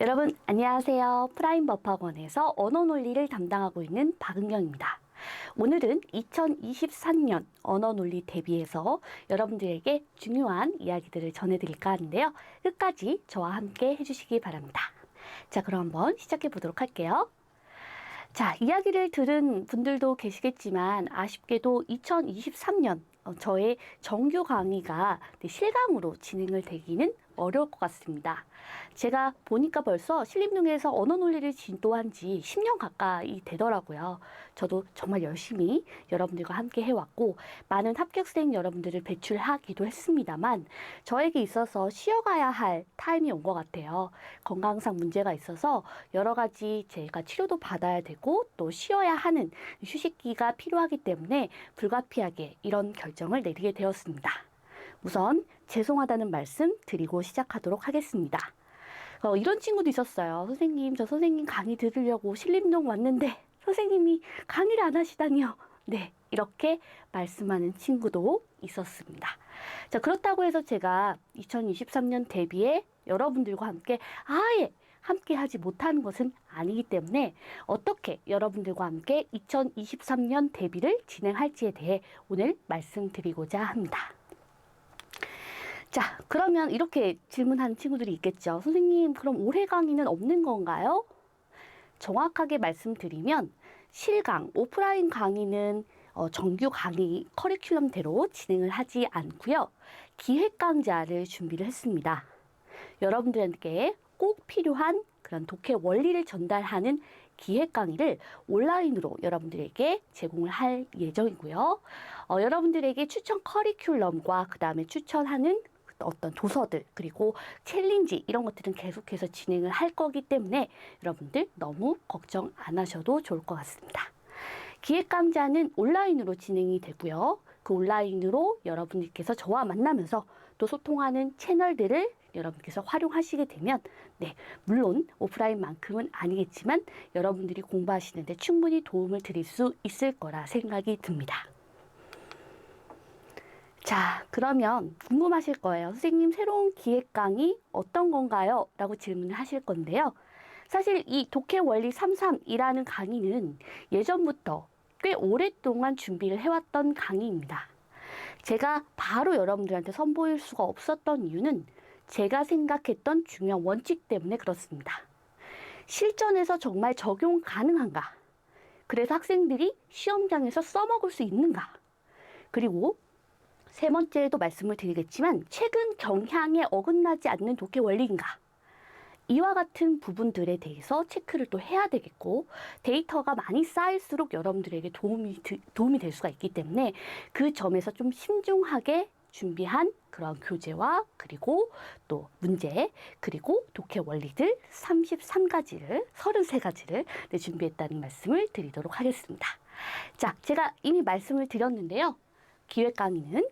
여러분 안녕하세요. 프라임 법학원에서 언어 논리를 담당하고 있는 박은경입니다. 오늘은 2023년 언어 논리 대비해서 여러분들에게 중요한 이야기들을 전해드릴까 하는데요. 끝까지 저와 함께 해주시기 바랍니다. 자, 그럼 한번 시작해 보도록 할게요. 자, 이야기를 들은 분들도 계시겠지만 아쉽게도 2023년 저의 정규 강의가 실강으로 진행을 되기는 어려울 것 같습니다. 제가 보니까 벌써 신림동에서 언어 논리를 진도한 지 10년 가까이 되더라고요. 저도 정말 열심히 여러분들과 함께 해왔고 많은 합격생 여러분들을 배출하기도 했습니다만 저에게 있어서 쉬어가야 할 타임이 온 것 같아요. 건강상 문제가 있어서 여러 가지 제가 치료도 받아야 되고 또 쉬어야 하는 휴식기가 필요하기 때문에 불가피하게 이런 결정을 내리게 되었습니다. 우선 죄송하다는 말씀 드리고 시작하도록 하겠습니다. 이런 친구도 있었어요. 선생님, 저 선생님 강의 들으려고 신림동 왔는데 선생님이 강의를 안 하시다니요. 네, 이렇게 말씀하는 친구도 있었습니다. 자, 그렇다고 해서 제가 2023년 대비에 여러분들과 함께 아예 함께 하지 못하는 것은 아니기 때문에 어떻게 여러분들과 함께 2023년 대비를 진행할지에 대해 오늘 말씀드리고자 합니다. 자, 그러면 이렇게 질문하는 친구들이 있겠죠. 선생님, 그럼 올해 강의는 없는 건가요? 정확하게 말씀드리면 실강, 오프라인 강의는 정규 강의 커리큘럼대로 진행을 하지 않고요. 기획 강좌를 준비를 했습니다. 여러분들에게 꼭 필요한 그런 독해 원리를 전달하는 기획 강의를 온라인으로 여러분들에게 제공을 할 예정이고요. 여러분들에게 추천 커리큘럼과 그 다음에 추천하는 어떤 도서들 그리고 챌린지 이런 것들은 계속해서 진행을 할 거기 때문에 여러분들 너무 걱정 안 하셔도 좋을 것 같습니다. 기획 강좌는 온라인으로 진행이 되고요. 그 온라인으로 여러분들께서 저와 만나면서 또 소통하는 채널들을 여러분께서 활용하시게 되면 네, 물론 오프라인만큼은 아니겠지만 여러분들이 공부하시는데 충분히 도움을 드릴 수 있을 거라 생각이 듭니다. 자, 그러면 궁금하실 거예요. 선생님, 새로운 기획 강의 어떤 건가요? 라고 질문을 하실 건데요. 사실 이 독해 원리 33이라는 강의는 예전부터 꽤 오랫동안 준비를 해왔던 강의입니다. 제가 바로 여러분들한테 선보일 수가 없었던 이유는 제가 생각했던 중요한 원칙 때문에 그렇습니다. 실전에서 정말 적용 가능한가? 그래서 학생들이 시험장에서 써먹을 수 있는가? 그리고 세 번째에도 말씀을 드리겠지만 최근 경향에 어긋나지 않는 독해 원리인가? 이와 같은 부분들에 대해서 체크를 또 해야 되겠고 데이터가 많이 쌓일수록 여러분들에게 도움이 될 수가 있기 때문에 그 점에서 좀 신중하게 준비한 그런 교재와 그리고 또 문제 그리고 독해 원리들 33가지를 준비했다는 말씀을 드리도록 하겠습니다. 자, 제가 이미 말씀을 드렸는데요. 기획 강의는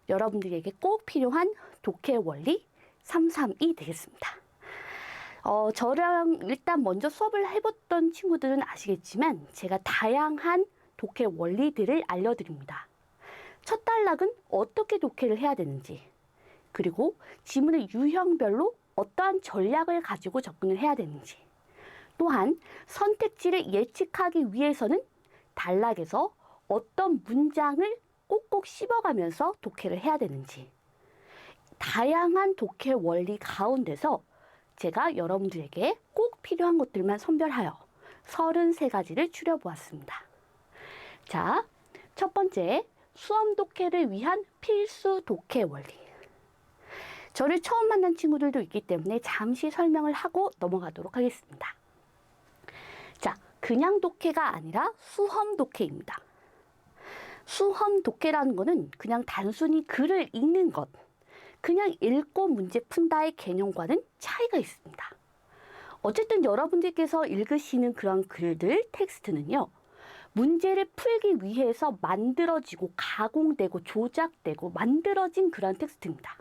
여러분들에게 꼭 필요한 독해 원리 33이 되겠습니다. 저랑 일단 먼저 수업을 해봤던 친구들은 아시겠지만 제가 다양한 독해 원리들을 알려드립니다. 첫 단락은 어떻게 독해를 해야 되는지 그리고 지문의 유형별로 어떠한 전략을 가지고 접근을 해야 되는지 또한 선택지를 예측하기 위해서는 단락에서 어떤 문장을 꼭꼭 씹어가면서 독해를 해야 되는지 다양한 독해 원리 가운데서 제가 여러분들에게 꼭 필요한 것들만 선별하여 33가지를 추려보았습니다. 자, 첫 번째, 수험 독해를 위한 필수 독해 원리. 저를 처음 만난 친구들도 있기 때문에 잠시 설명을 하고 넘어가도록 하겠습니다. 자, 그냥 독해가 아니라 수험 독해입니다. 수험 독해라는 거는 그냥 단순히 글을 읽는 것, 그냥 읽고 문제 푼다의 개념과는 차이가 있습니다. 어쨌든 여러분들께서 읽으시는 그런 글들, 텍스트는요. 문제를 풀기 위해서 만들어지고 가공되고 조작되고 만들어진 그런 텍스트입니다.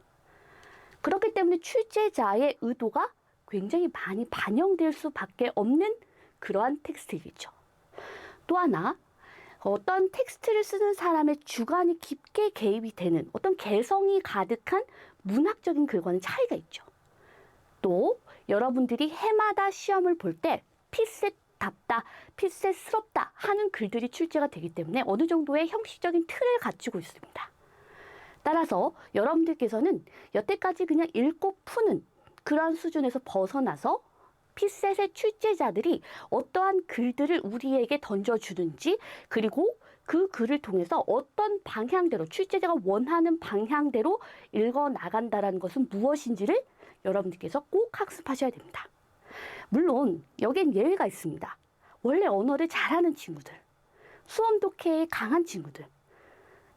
그렇기 때문에 출제자의 의도가 굉장히 많이 반영될 수밖에 없는 그러한 텍스트이겠죠. 또 하나, 어떤 텍스트를 쓰는 사람의 주관이 깊게 개입이 되는 어떤 개성이 가득한 문학적인 글과는 차이가 있죠. 또 여러분들이 해마다 시험을 볼 때 필셋답다, 필셋스럽다 하는 글들이 출제가 되기 때문에 어느 정도의 형식적인 틀을 갖추고 있습니다. 따라서 여러분들께서는 여태까지 그냥 읽고 푸는 그러한 수준에서 벗어나서 필셋의 출제자들이 어떠한 글들을 우리에게 던져주는지, 그리고 그 글을 통해서 어떤 방향대로, 출제자가 원하는 방향대로 읽어 나간다는 것은 무엇인지를 여러분들께서 꼭 학습하셔야 됩니다. 물론 여기엔 예외가 있습니다. 원래 언어를 잘하는 친구들, 수험 독해에 강한 친구들,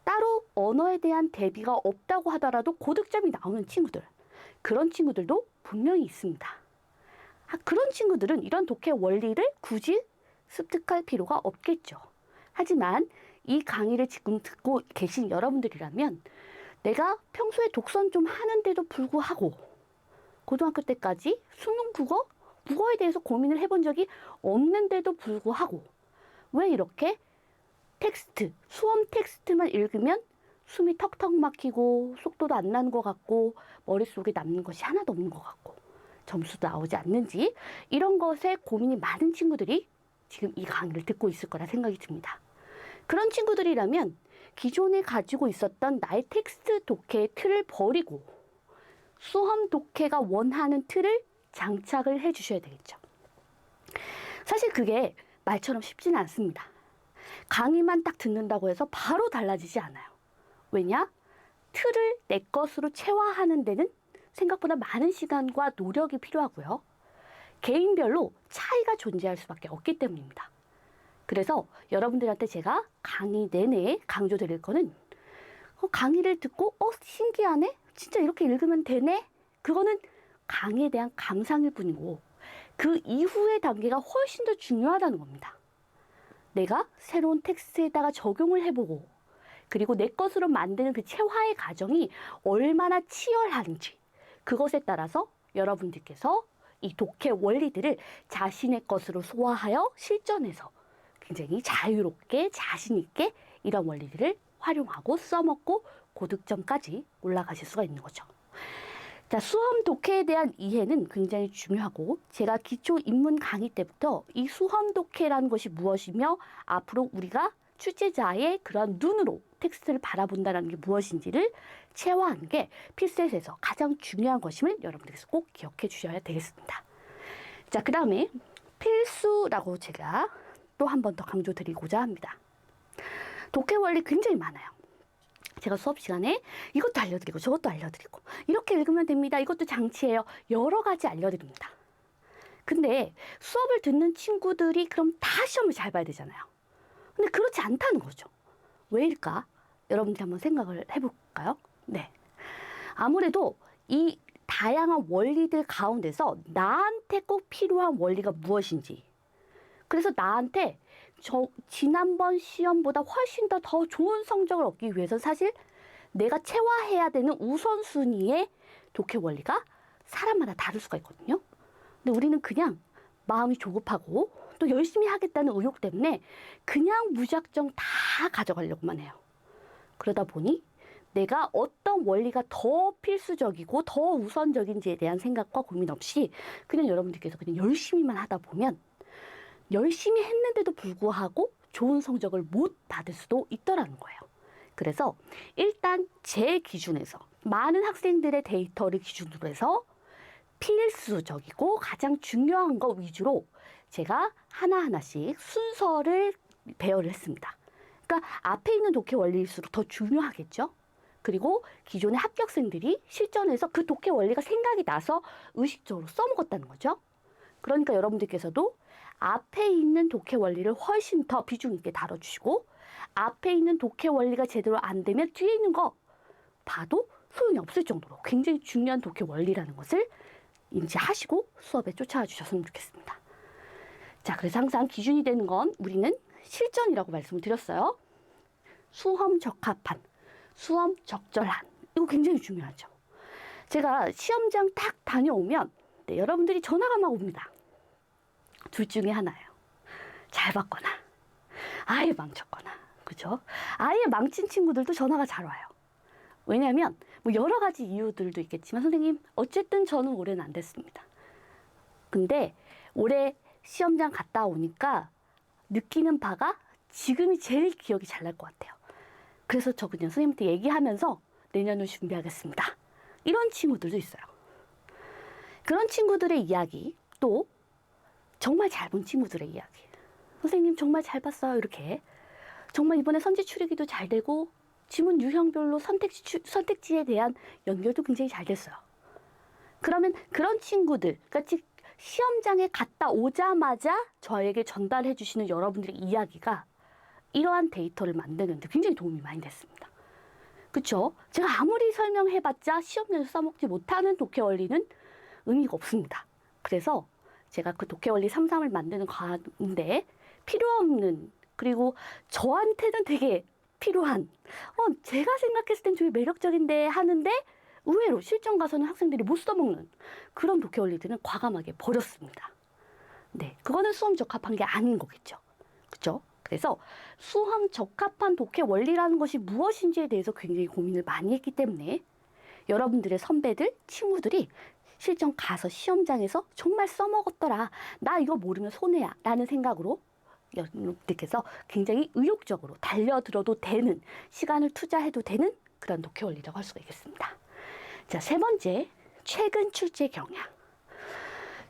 따로 언어에 대한 대비가 없다고 하더라도 고득점이 나오는 친구들, 그런 친구들도 분명히 있습니다. 그런 친구들은 이런 독해 원리를 굳이 습득할 필요가 없겠죠. 하지만 이 강의를 지금 듣고 계신 여러분들이라면 내가 평소에 독서는 좀 하는데도 불구하고 고등학교 때까지 수능 국어에 대해서 고민을 해본 적이 없는데도 불구하고 왜 이렇게 수험 텍스트만 읽으면 숨이 턱턱 막히고 속도도 안 나는 것 같고 머릿속에 남는 것이 하나도 없는 것 같고 점수도 나오지 않는지, 이런 것에 고민이 많은 친구들이 지금 이 강의를 듣고 있을 거라 생각이 듭니다. 그런 친구들이라면 기존에 가지고 있었던 나의 텍스트 독해의 틀을 버리고 수험 독해가 원하는 틀을 장착을 해 주셔야 되겠죠. 사실 그게 말처럼 쉽지는 않습니다. 강의만 딱 듣는다고 해서 바로 달라지지 않아요. 왜냐? 틀을 내 것으로 체화하는 데는 생각보다 많은 시간과 노력이 필요하고요. 개인별로 차이가 존재할 수밖에 없기 때문입니다. 그래서 여러분들한테 제가 강의 내내 강조드릴 거는 강의를 듣고 신기하네? 진짜 이렇게 읽으면 되네? 그거는 강의에 대한 감상일 뿐이고 그 이후의 단계가 훨씬 더 중요하다는 겁니다. 내가 새로운 텍스트에다가 적용을 해보고 그리고 내 것으로 만드는 그 체화의 과정이 얼마나 치열한지, 그것에 따라서 여러분들께서 이 독해 원리들을 자신의 것으로 소화하여 실전에서 굉장히 자유롭게 자신 있게 이런 원리들을 활용하고 써먹고 고득점까지 올라가실 수가 있는 거죠. 자, 수험 독해에 대한 이해는 굉장히 중요하고 제가 기초 입문 강의 때부터 이 수험 독해라는 것이 무엇이며 앞으로 우리가 출제자의 그런 눈으로 텍스트를 바라본다는 게 무엇인지를 체화하는 게 필셋에서 가장 중요한 것임을 여러분들께서 꼭 기억해 주셔야 되겠습니다. 자, 그 다음에 필수라고 제가 또 한 번 더 강조드리고자 합니다. 독해 원리 굉장히 많아요. 제가 수업 시간에 이것도 알려드리고 저것도 알려드리고 이렇게 읽으면 됩니다. 이것도 장치예요. 여러 가지 알려드립니다. 근데 수업을 듣는 친구들이 그럼 다 시험을 잘 봐야 되잖아요. 근데 그렇지 않다는 거죠. 왜일까? 여러분들 한번 생각을 해볼까요? 네. 아무래도 이 다양한 원리들 가운데서 나한테 꼭 필요한 원리가 무엇인지, 그래서 나한테 지난번 시험보다 훨씬 더 좋은 성적을 얻기 위해서 사실 내가 체화해야 되는 우선순위의 독해 원리가 사람마다 다를 수가 있거든요. 근데 우리는 그냥 마음이 조급하고 또 열심히 하겠다는 의욕 때문에 그냥 무작정 다 가져가려고만 해요. 그러다 보니 내가 어떤 원리가 더 필수적이고 더 우선적인지에 대한 생각과 고민 없이 그냥 여러분들께서 그냥 열심히만 하다 보면 열심히 했는데도 불구하고 좋은 성적을 못 받을 수도 있더라는 거예요. 그래서 일단 제 기준에서 많은 학생들의 데이터를 기준으로 해서 필수적이고 가장 중요한 거 위주로 제가 하나하나씩 순서를 배열을 했습니다. 그러니까 앞에 있는 독해 원리일수록 더 중요하겠죠. 그리고 기존의 합격생들이 실전에서 그 독해 원리가 생각이 나서 의식적으로 써먹었다는 거죠. 그러니까 여러분들께서도 앞에 있는 독해 원리를 훨씬 더 비중 있게 다뤄주시고 앞에 있는 독해 원리가 제대로 안 되면 뒤에 있는 거 봐도 소용이 없을 정도로 굉장히 중요한 독해 원리라는 것을 인지하시고 수업에 쫓아와 주셨으면 좋겠습니다. 자, 그래서 항상 기준이 되는 건 우리는 실전이라고 말씀을 드렸어요. 수험 적합한, 수험 적절한, 이거 굉장히 중요하죠. 제가 시험장 딱 다녀오면 여러분들이 전화가 막 옵니다. 둘 중에 하나예요. 잘 봤거나 아예 망쳤거나, 그죠? 아예 망친 친구들도 전화가 잘 와요. 왜냐하면 뭐 여러 가지 이유들도 있겠지만 선생님 어쨌든 저는 올해는 안 됐습니다. 근데 올해 시험장 갔다 오니까 느끼는 바가 지금이 제일 기억이 잘 날 것 같아요. 그래서 저 그냥 선생님한테 얘기하면서 내년을 준비하겠습니다. 이런 친구들도 있어요. 그런 친구들의 이야기, 또 정말 잘 본 친구들의 이야기. 선생님 정말 잘 봤어요. 이렇게. 정말 이번에 선지 추리기도 잘 되고 지문 유형별로 선택지에 대한 연결도 굉장히 잘 됐어요. 그러면 그런 친구들, 그러니까 시험장에 갔다 오자마자 저에게 전달해 주시는 여러분들의 이야기가 이러한 데이터를 만드는데 굉장히 도움이 많이 됐습니다. 그렇죠? 제가 아무리 설명해봤자 시험장에서 써먹지 못하는 독해 원리는 의미가 없습니다. 그래서 제가 그 독해 원리 33을 만드는 가운데 필요 없는, 그리고 저한테는 되게 필요한, 제가 생각했을 땐 되게 매력적인데 하는데 의외로 실전 가서는 학생들이 못 써먹는 그런 독해 원리들은 과감하게 버렸습니다. 네, 그거는 수험 적합한 게 아닌 거겠죠. 그렇죠? 그래서 수험 적합한 독해 원리라는 것이 무엇인지에 대해서 굉장히 고민을 많이 했기 때문에 여러분들의 선배들, 친구들이 실전 가서 시험장에서 정말 써먹었더라. 나 이거 모르면 손해야. 라는 생각으로 여러분들께서 굉장히 의욕적으로 달려들어도 되는, 시간을 투자해도 되는 그런 독해 원리라고 할 수가 있겠습니다. 자, 세 번째, 최근 출제 경향.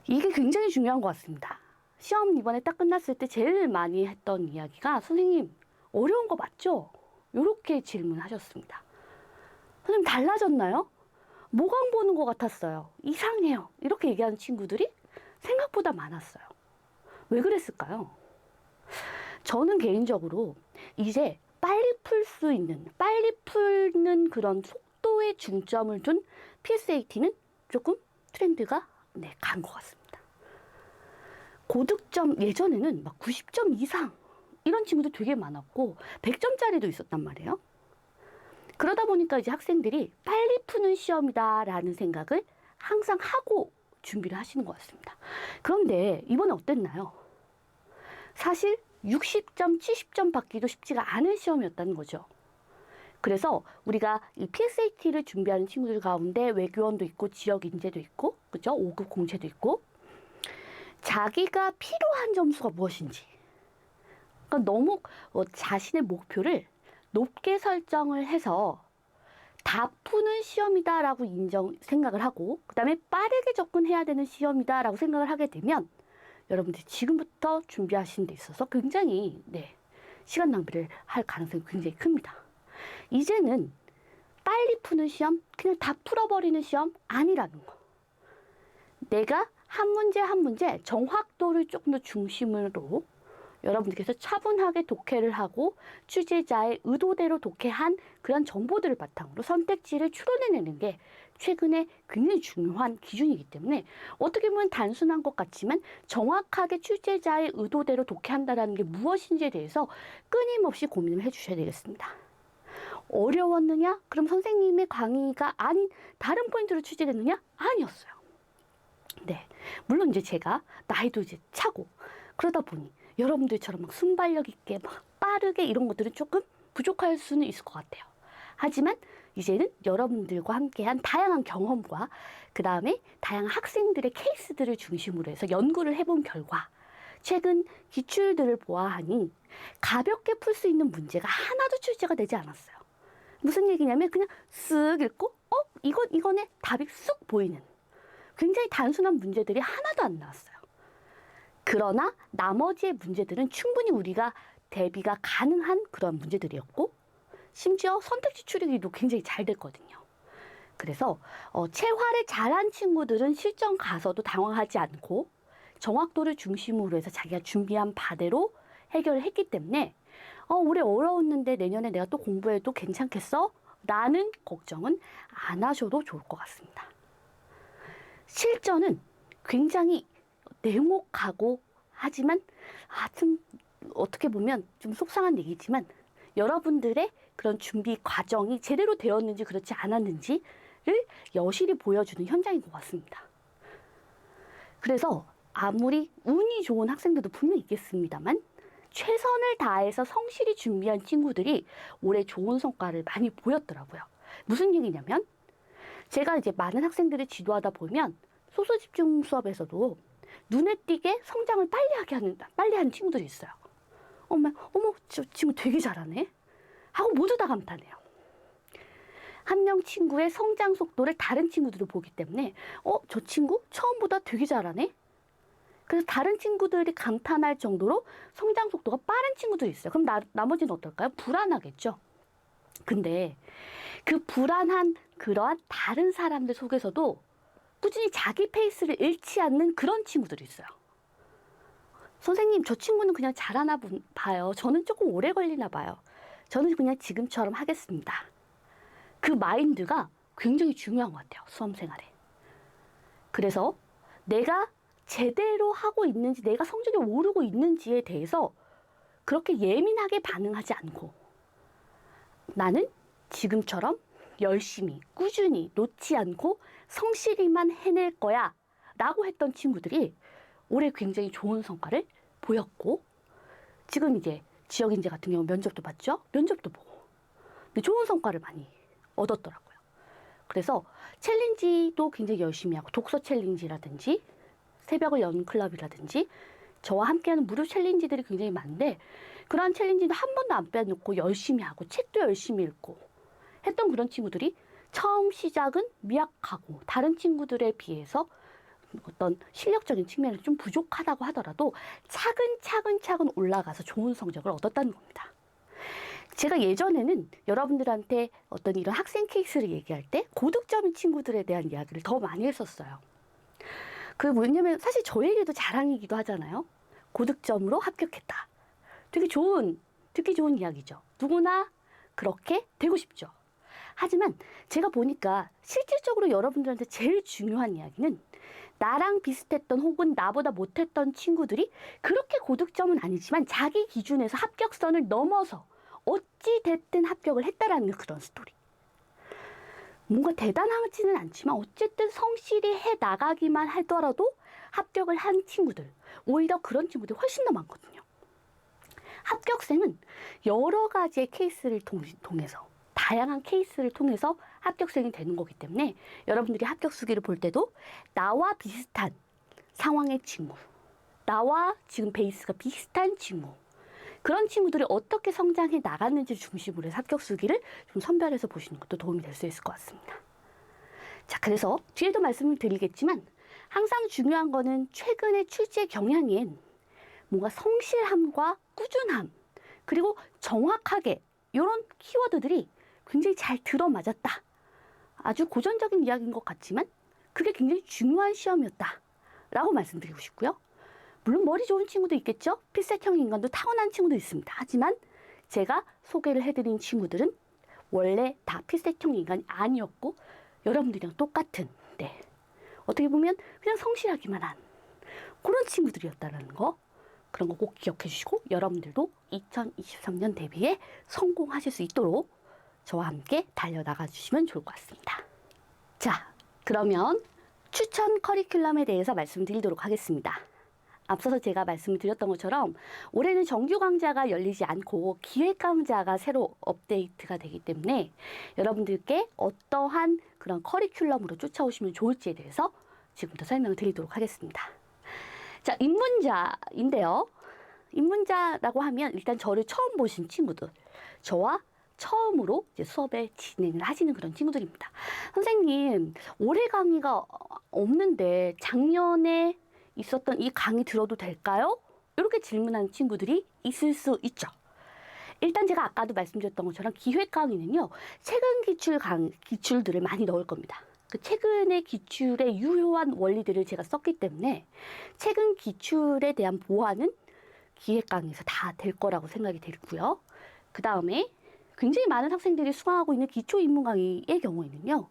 이게 굉장히 중요한 것 같습니다. 시험 이번에 딱 끝났을 때 제일 많이 했던 이야기가 선생님 어려운 거 맞죠? 이렇게 질문하셨습니다. 선생님 달라졌나요? 모강 보는 것 같았어요. 이상해요. 이렇게 얘기하는 친구들이 생각보다 많았어요. 왜 그랬을까요? 저는 개인적으로 이제 빨리 풀 수 있는, 빨리 풀는 그런 속도에 중점을 둔 PSAT는 조금 트렌드가 간 것 같습니다. 고득점, 예전에는 막 90점 이상 이런 친구들 되게 많았고 100점짜리도 있었단 말이에요. 그러다 보니까 이제 학생들이 빨리 푸는 시험이다라는 생각을 항상 하고 준비를 하시는 것 같습니다. 그런데 이번에 어땠나요? 사실 60점, 70점 받기도 쉽지가 않은 시험이었다는 거죠. 그래서 우리가 이 PSAT를 준비하는 친구들 가운데 외교원도 있고 지역 인재도 있고, 그죠? 5급 공채도 있고, 자기가 필요한 점수가 무엇인지, 그러니까 너무 자신의 목표를 높게 설정을 해서 다 푸는 시험이다라고 생각을 하고, 그 다음에 빠르게 접근해야 되는 시험이다라고 생각을 하게 되면 여러분들이 지금부터 준비하시는 데 있어서 굉장히 시간 낭비를 할 가능성이 굉장히 큽니다. 이제는 빨리 푸는 시험, 그냥 다 풀어버리는 시험 아니라는 거. 내가 한 문제 한 문제 정확도를 조금 더 중심으로 여러분들께서 차분하게 독해를 하고 취재자의 의도대로 독해한 그런 정보들을 바탕으로 선택지를 추론해내는 게 최근에 굉장히 중요한 기준이기 때문에 어떻게 보면 단순한 것 같지만 정확하게 취재자의 의도대로 독해한다는 게 무엇인지에 대해서 끊임없이 고민을 해주셔야 되겠습니다. 어려웠느냐? 그럼 선생님의 강의가 아닌 다른 포인트로 취재됐느냐? 아니었어요. 네, 물론 이제 제가 나이도 이제 차고 그러다 보니 여러분들처럼 막 순발력 있게 막 빠르게 이런 것들은 조금 부족할 수는 있을 것 같아요. 하지만 이제는 여러분들과 함께한 다양한 경험과 그 다음에 다양한 학생들의 케이스들을 중심으로 해서 연구를 해본 결과 최근 기출들을 보아하니 가볍게 풀 수 있는 문제가 하나도 출제가 되지 않았어요. 무슨 얘기냐면 그냥 쓱 읽고 이거네 답이 쑥 보이는 굉장히 단순한 문제들이 하나도 안 나왔어요. 그러나 나머지의 문제들은 충분히 우리가 대비가 가능한 그런 문제들이었고 심지어 선택지 추리기도 굉장히 잘 됐거든요. 그래서 채화를 잘한 친구들은 실전 가서도 당황하지 않고 정확도를 중심으로 해서 자기가 준비한 바대로 해결을 했기 때문에 올해 어려웠는데 내년에 내가 또 공부해도 괜찮겠어? 라는 걱정은 안 하셔도 좋을 것 같습니다. 실전은 굉장히 냉혹하고 하지만 좀 어떻게 보면 좀 속상한 얘기지만 여러분들의 그런 준비 과정이 제대로 되었는지 그렇지 않았는지를 여실히 보여주는 현장인 것 같습니다. 그래서 아무리 운이 좋은 학생들도 분명히 있겠습니다만 최선을 다해서 성실히 준비한 친구들이 올해 좋은 성과를 많이 보였더라고요. 무슨 얘기냐면 제가 이제 많은 학생들을 지도하다 보면 소수집중 수업에서도 눈에 띄게 성장을 빨리 하는 친구들이 있어요. 어머, 저 친구 되게 잘하네 하고 모두 다 감탄해요. 한 명 친구의 성장 속도를 다른 친구들이 보기 때문에 저 친구 처음보다 되게 잘하네. 그래서 다른 친구들이 감탄할 정도로 성장 속도가 빠른 친구들이 있어요. 그럼 나머지는 어떨까요? 불안하겠죠. 근데 그 불안한 그러한 다른 사람들 속에서도 꾸준히 자기 페이스를 잃지 않는 그런 친구들이 있어요. 선생님, 저 친구는 그냥 잘하나 봐요. 저는 조금 오래 걸리나 봐요. 저는 그냥 지금처럼 하겠습니다. 그 마인드가 굉장히 중요한 것 같아요. 수험생활에. 그래서 내가 제대로 하고 있는지, 내가 성적이 오르고 있는지에 대해서 그렇게 예민하게 반응하지 않고 나는 지금처럼 열심히 꾸준히 놓지 않고 성실히만 해낼 거야 라고 했던 친구들이 올해 굉장히 좋은 성과를 보였고, 지금 이제 지역인재 같은 경우 면접도 봤죠. 면접도 보고 근데 좋은 성과를 많이 얻었더라고요. 그래서 챌린지도 굉장히 열심히 하고, 독서 챌린지라든지 새벽을 여는 클럽이라든지 저와 함께하는 무료 챌린지들이 굉장히 많은데, 그러한 챌린지도 한 번도 안 빼놓고 열심히 하고 책도 열심히 읽고 했던 그런 친구들이 처음 시작은 미약하고 다른 친구들에 비해서 어떤 실력적인 측면에서 좀 부족하다고 하더라도 차근차근 올라가서 좋은 성적을 얻었다는 겁니다. 제가 예전에는 여러분들한테 어떤 이런 학생 케이스를 얘기할 때 고득점인 친구들에 대한 이야기를 더 많이 했었어요. 왜냐면 사실 저에게도 자랑이기도 하잖아요. 고득점으로 합격했다. 듣기 좋은 이야기죠. 누구나 그렇게 되고 싶죠. 하지만 제가 보니까 실질적으로 여러분들한테 제일 중요한 이야기는 나랑 비슷했던 혹은 나보다 못했던 친구들이 그렇게 고득점은 아니지만 자기 기준에서 합격선을 넘어서 어찌 됐든 합격을 했다라는 그런 스토리. 뭔가 대단하지는 않지만 어쨌든 성실히 해 나가기만 하더라도 합격을 한 친구들, 오히려 그런 친구들이 훨씬 더 많거든요. 합격생은 여러 가지의 케이스를 통해서, 다양한 케이스를 통해서 합격생이 되는 거기 때문에 여러분들이 합격 수기를 볼 때도 나와 비슷한 상황의 친구, 나와 지금 베이스가 비슷한 친구, 그런 친구들이 어떻게 성장해 나갔는지를 중심으로 해서 합격 수기를 좀 선별해서 보시는 것도 도움이 될 수 있을 것 같습니다. 자, 그래서 뒤에도 말씀을 드리겠지만 항상 중요한 거는 최근의 출제 경향엔 뭔가 성실함과 꾸준함, 그리고 정확하게 이런 키워드들이 굉장히 잘 들어맞았다. 아주 고전적인 이야기인 것 같지만 그게 굉장히 중요한 시험이었다 라고 말씀드리고 싶고요. 물론 머리 좋은 친구도 있겠죠. 필셋형 인간도 타고난 친구도 있습니다. 하지만 제가 소개를 해드린 친구들은 원래 다 필셋형 인간이 아니었고 여러분들이랑 똑같은, 어떻게 보면 그냥 성실하기만 한 그런 친구들이었다는 거, 그런 거 꼭 기억해 주시고 여러분들도 2023년 대비에 성공하실 수 있도록 저와 함께 달려나가 주시면 좋을 것 같습니다. 자, 그러면 추천 커리큘럼에 대해서 말씀드리도록 하겠습니다. 앞서서 제가 말씀드렸던 것처럼 올해는 정규 강좌가 열리지 않고 기획 강좌가 새로 업데이트가 되기 때문에 여러분들께 어떠한 그런 커리큘럼으로 쫓아오시면 좋을지에 대해서 지금부터 설명을 드리도록 하겠습니다. 자, 입문자인데요. 입문자라고 하면 일단 저를 처음 보신 친구들, 저와 처음으로 이제 수업에 진행을 하시는 그런 친구들입니다. 선생님, 올해 강의가 없는데 작년에 있었던 이 강의 들어도 될까요? 이렇게 질문하는 친구들이 있을 수 있죠. 일단 제가 아까도 말씀드렸던 것처럼 기획 강의는요, 최근 기출들을 많이 넣을 겁니다. 그 최근의 기출의 유효한 원리들을 제가 썼기 때문에 최근 기출에 대한 보완은 기획 강의에서 다 될 거라고 생각이 들고요. 그 다음에 굉장히 많은 학생들이 수강하고 있는 기초 입문 강의의 경우에는요,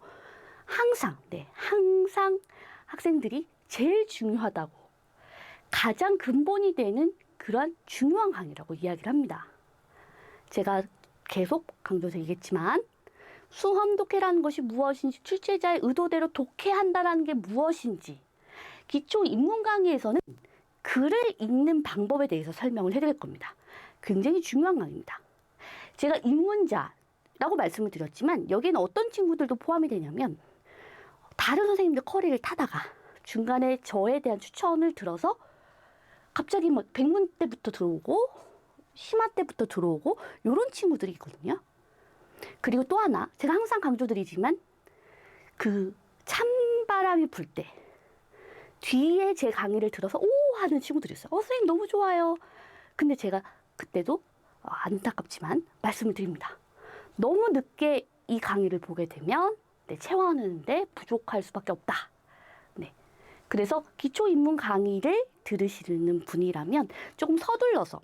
항상 학생들이 제일 중요하다고, 가장 근본이 되는 그러한 중요한 강의라고 이야기를 합니다. 제가 계속 강조드리겠지만 수험 독해라는 것이 무엇인지, 출제자의 의도대로 독해한다는 게 무엇인지, 기초 입문 강의에서는 글을 읽는 방법에 대해서 설명을 해드릴 겁니다. 굉장히 중요한 강의입니다. 제가 입문자라고 말씀을 드렸지만 여기에는 어떤 친구들도 포함이 되냐면 다른 선생님들 커리를 타다가 중간에 저에 대한 추천을 들어서 갑자기 막 백문 때부터 들어오고 심화 때부터 들어오고 이런 친구들이 있거든요. 그리고 또 하나 제가 항상 강조드리지만 그 찬바람이 불 때 뒤에 제 강의를 들어서 오 하는 친구들이 있어요. 선생님 너무 좋아요. 근데 제가 그때도 안타깝지만 말씀을 드립니다. 너무 늦게 이 강의를 보게 되면 체화하는데 부족할 수밖에 없다. 네. 그래서 기초 입문 강의를 들으시는 분이라면 조금 서둘러서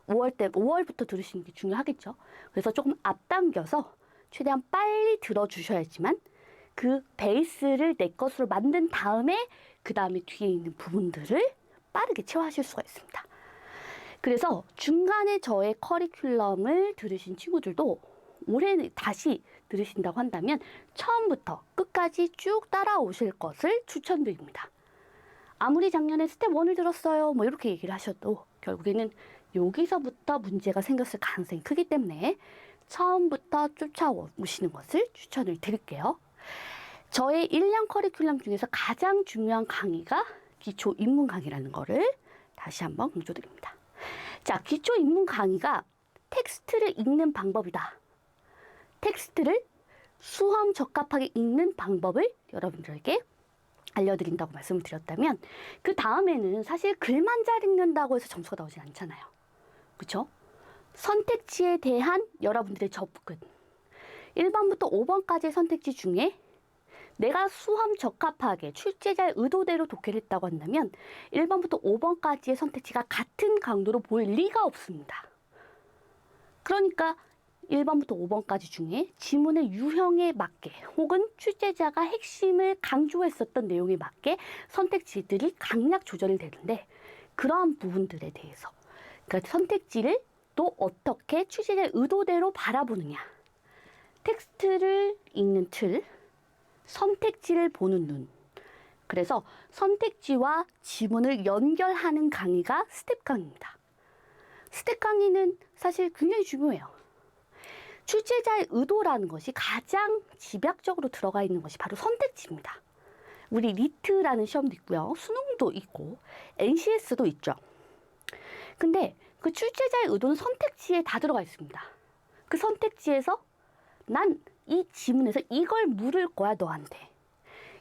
5월부터 들으시는 게 중요하겠죠. 그래서 조금 앞당겨서 최대한 빨리 들어주셔야지만 그 베이스를 내 것으로 만든 다음에 그 다음에 뒤에 있는 부분들을 빠르게 체화하실 수가 있습니다. 그래서 중간에 저의 커리큘럼을 들으신 친구들도 올해 다시 들으신다고 한다면 처음부터 끝까지 쭉 따라오실 것을 추천드립니다. 아무리 작년에 스텝 1을 들었어요 뭐 이렇게 얘기를 하셔도 결국에는 여기서부터 문제가 생겼을 가능성이 크기 때문에 처음부터 쫓아오시는 것을 추천을 드릴게요. 저의 1년 커리큘럼 중에서 가장 중요한 강의가 기초 입문 강의라는 거를 다시 한번 강조드립니다. 자, 기초 입문 강의가 텍스트를 읽는 방법이다. 텍스트를 수험 적합하게 읽는 방법을 여러분들에게 알려드린다고 말씀을 드렸다면 그 다음에는 사실 글만 잘 읽는다고 해서 점수가 나오진 않잖아요. 그렇죠? 선택지에 대한 여러분들의 접근 1번부터 5번까지의 선택지 중에 내가 수험 적합하게 출제자의 의도대로 독해를 했다고 한다면 1번부터 5번까지의 선택지가 같은 강도로 보일 리가 없습니다. 그러니까 1번부터 5번까지 중에 지문의 유형에 맞게 혹은 출제자가 핵심을 강조했었던 내용에 맞게 선택지들이 강약 조절이 되는데 그러한 부분들에 대해서 그러니까 선택지를 또 어떻게 출제자의 의도대로 바라보느냐 텍스트를 읽는 틀 선택지를 보는 눈 그래서 선택지와 지문을 연결하는 강의가 스텝 강의입니다. 스텝 강의는 사실 굉장히 중요해요. 출제자의 의도라는 것이 가장 집약적으로 들어가 있는 것이 바로 선택지입니다. 우리 리트라는 시험도 있고요. 수능도 있고 NCS도 있죠. 근데 그 출제자의 의도는 선택지에 다 들어가 있습니다. 그 선택지에서 난 이 지문에서 이걸 물을 거야 너한테.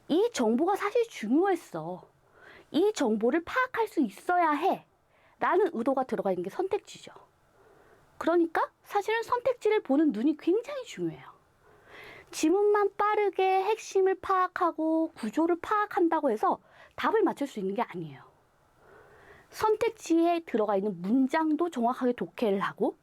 이 정보가 사실 중요했어. 이 정보를 파악할 수 있어야 해. 라는 의도가 들어가 있는 게 선택지죠. 그러니까 사실은 선택지를 보는 눈이 굉장히 중요해요. 지문만 빠르게 핵심을 파악하고 구조를 파악한다고 해서 답을 맞출 수 있는 게 아니에요. 선택지에 들어가 있는 문장도 정확하게 독해를 하고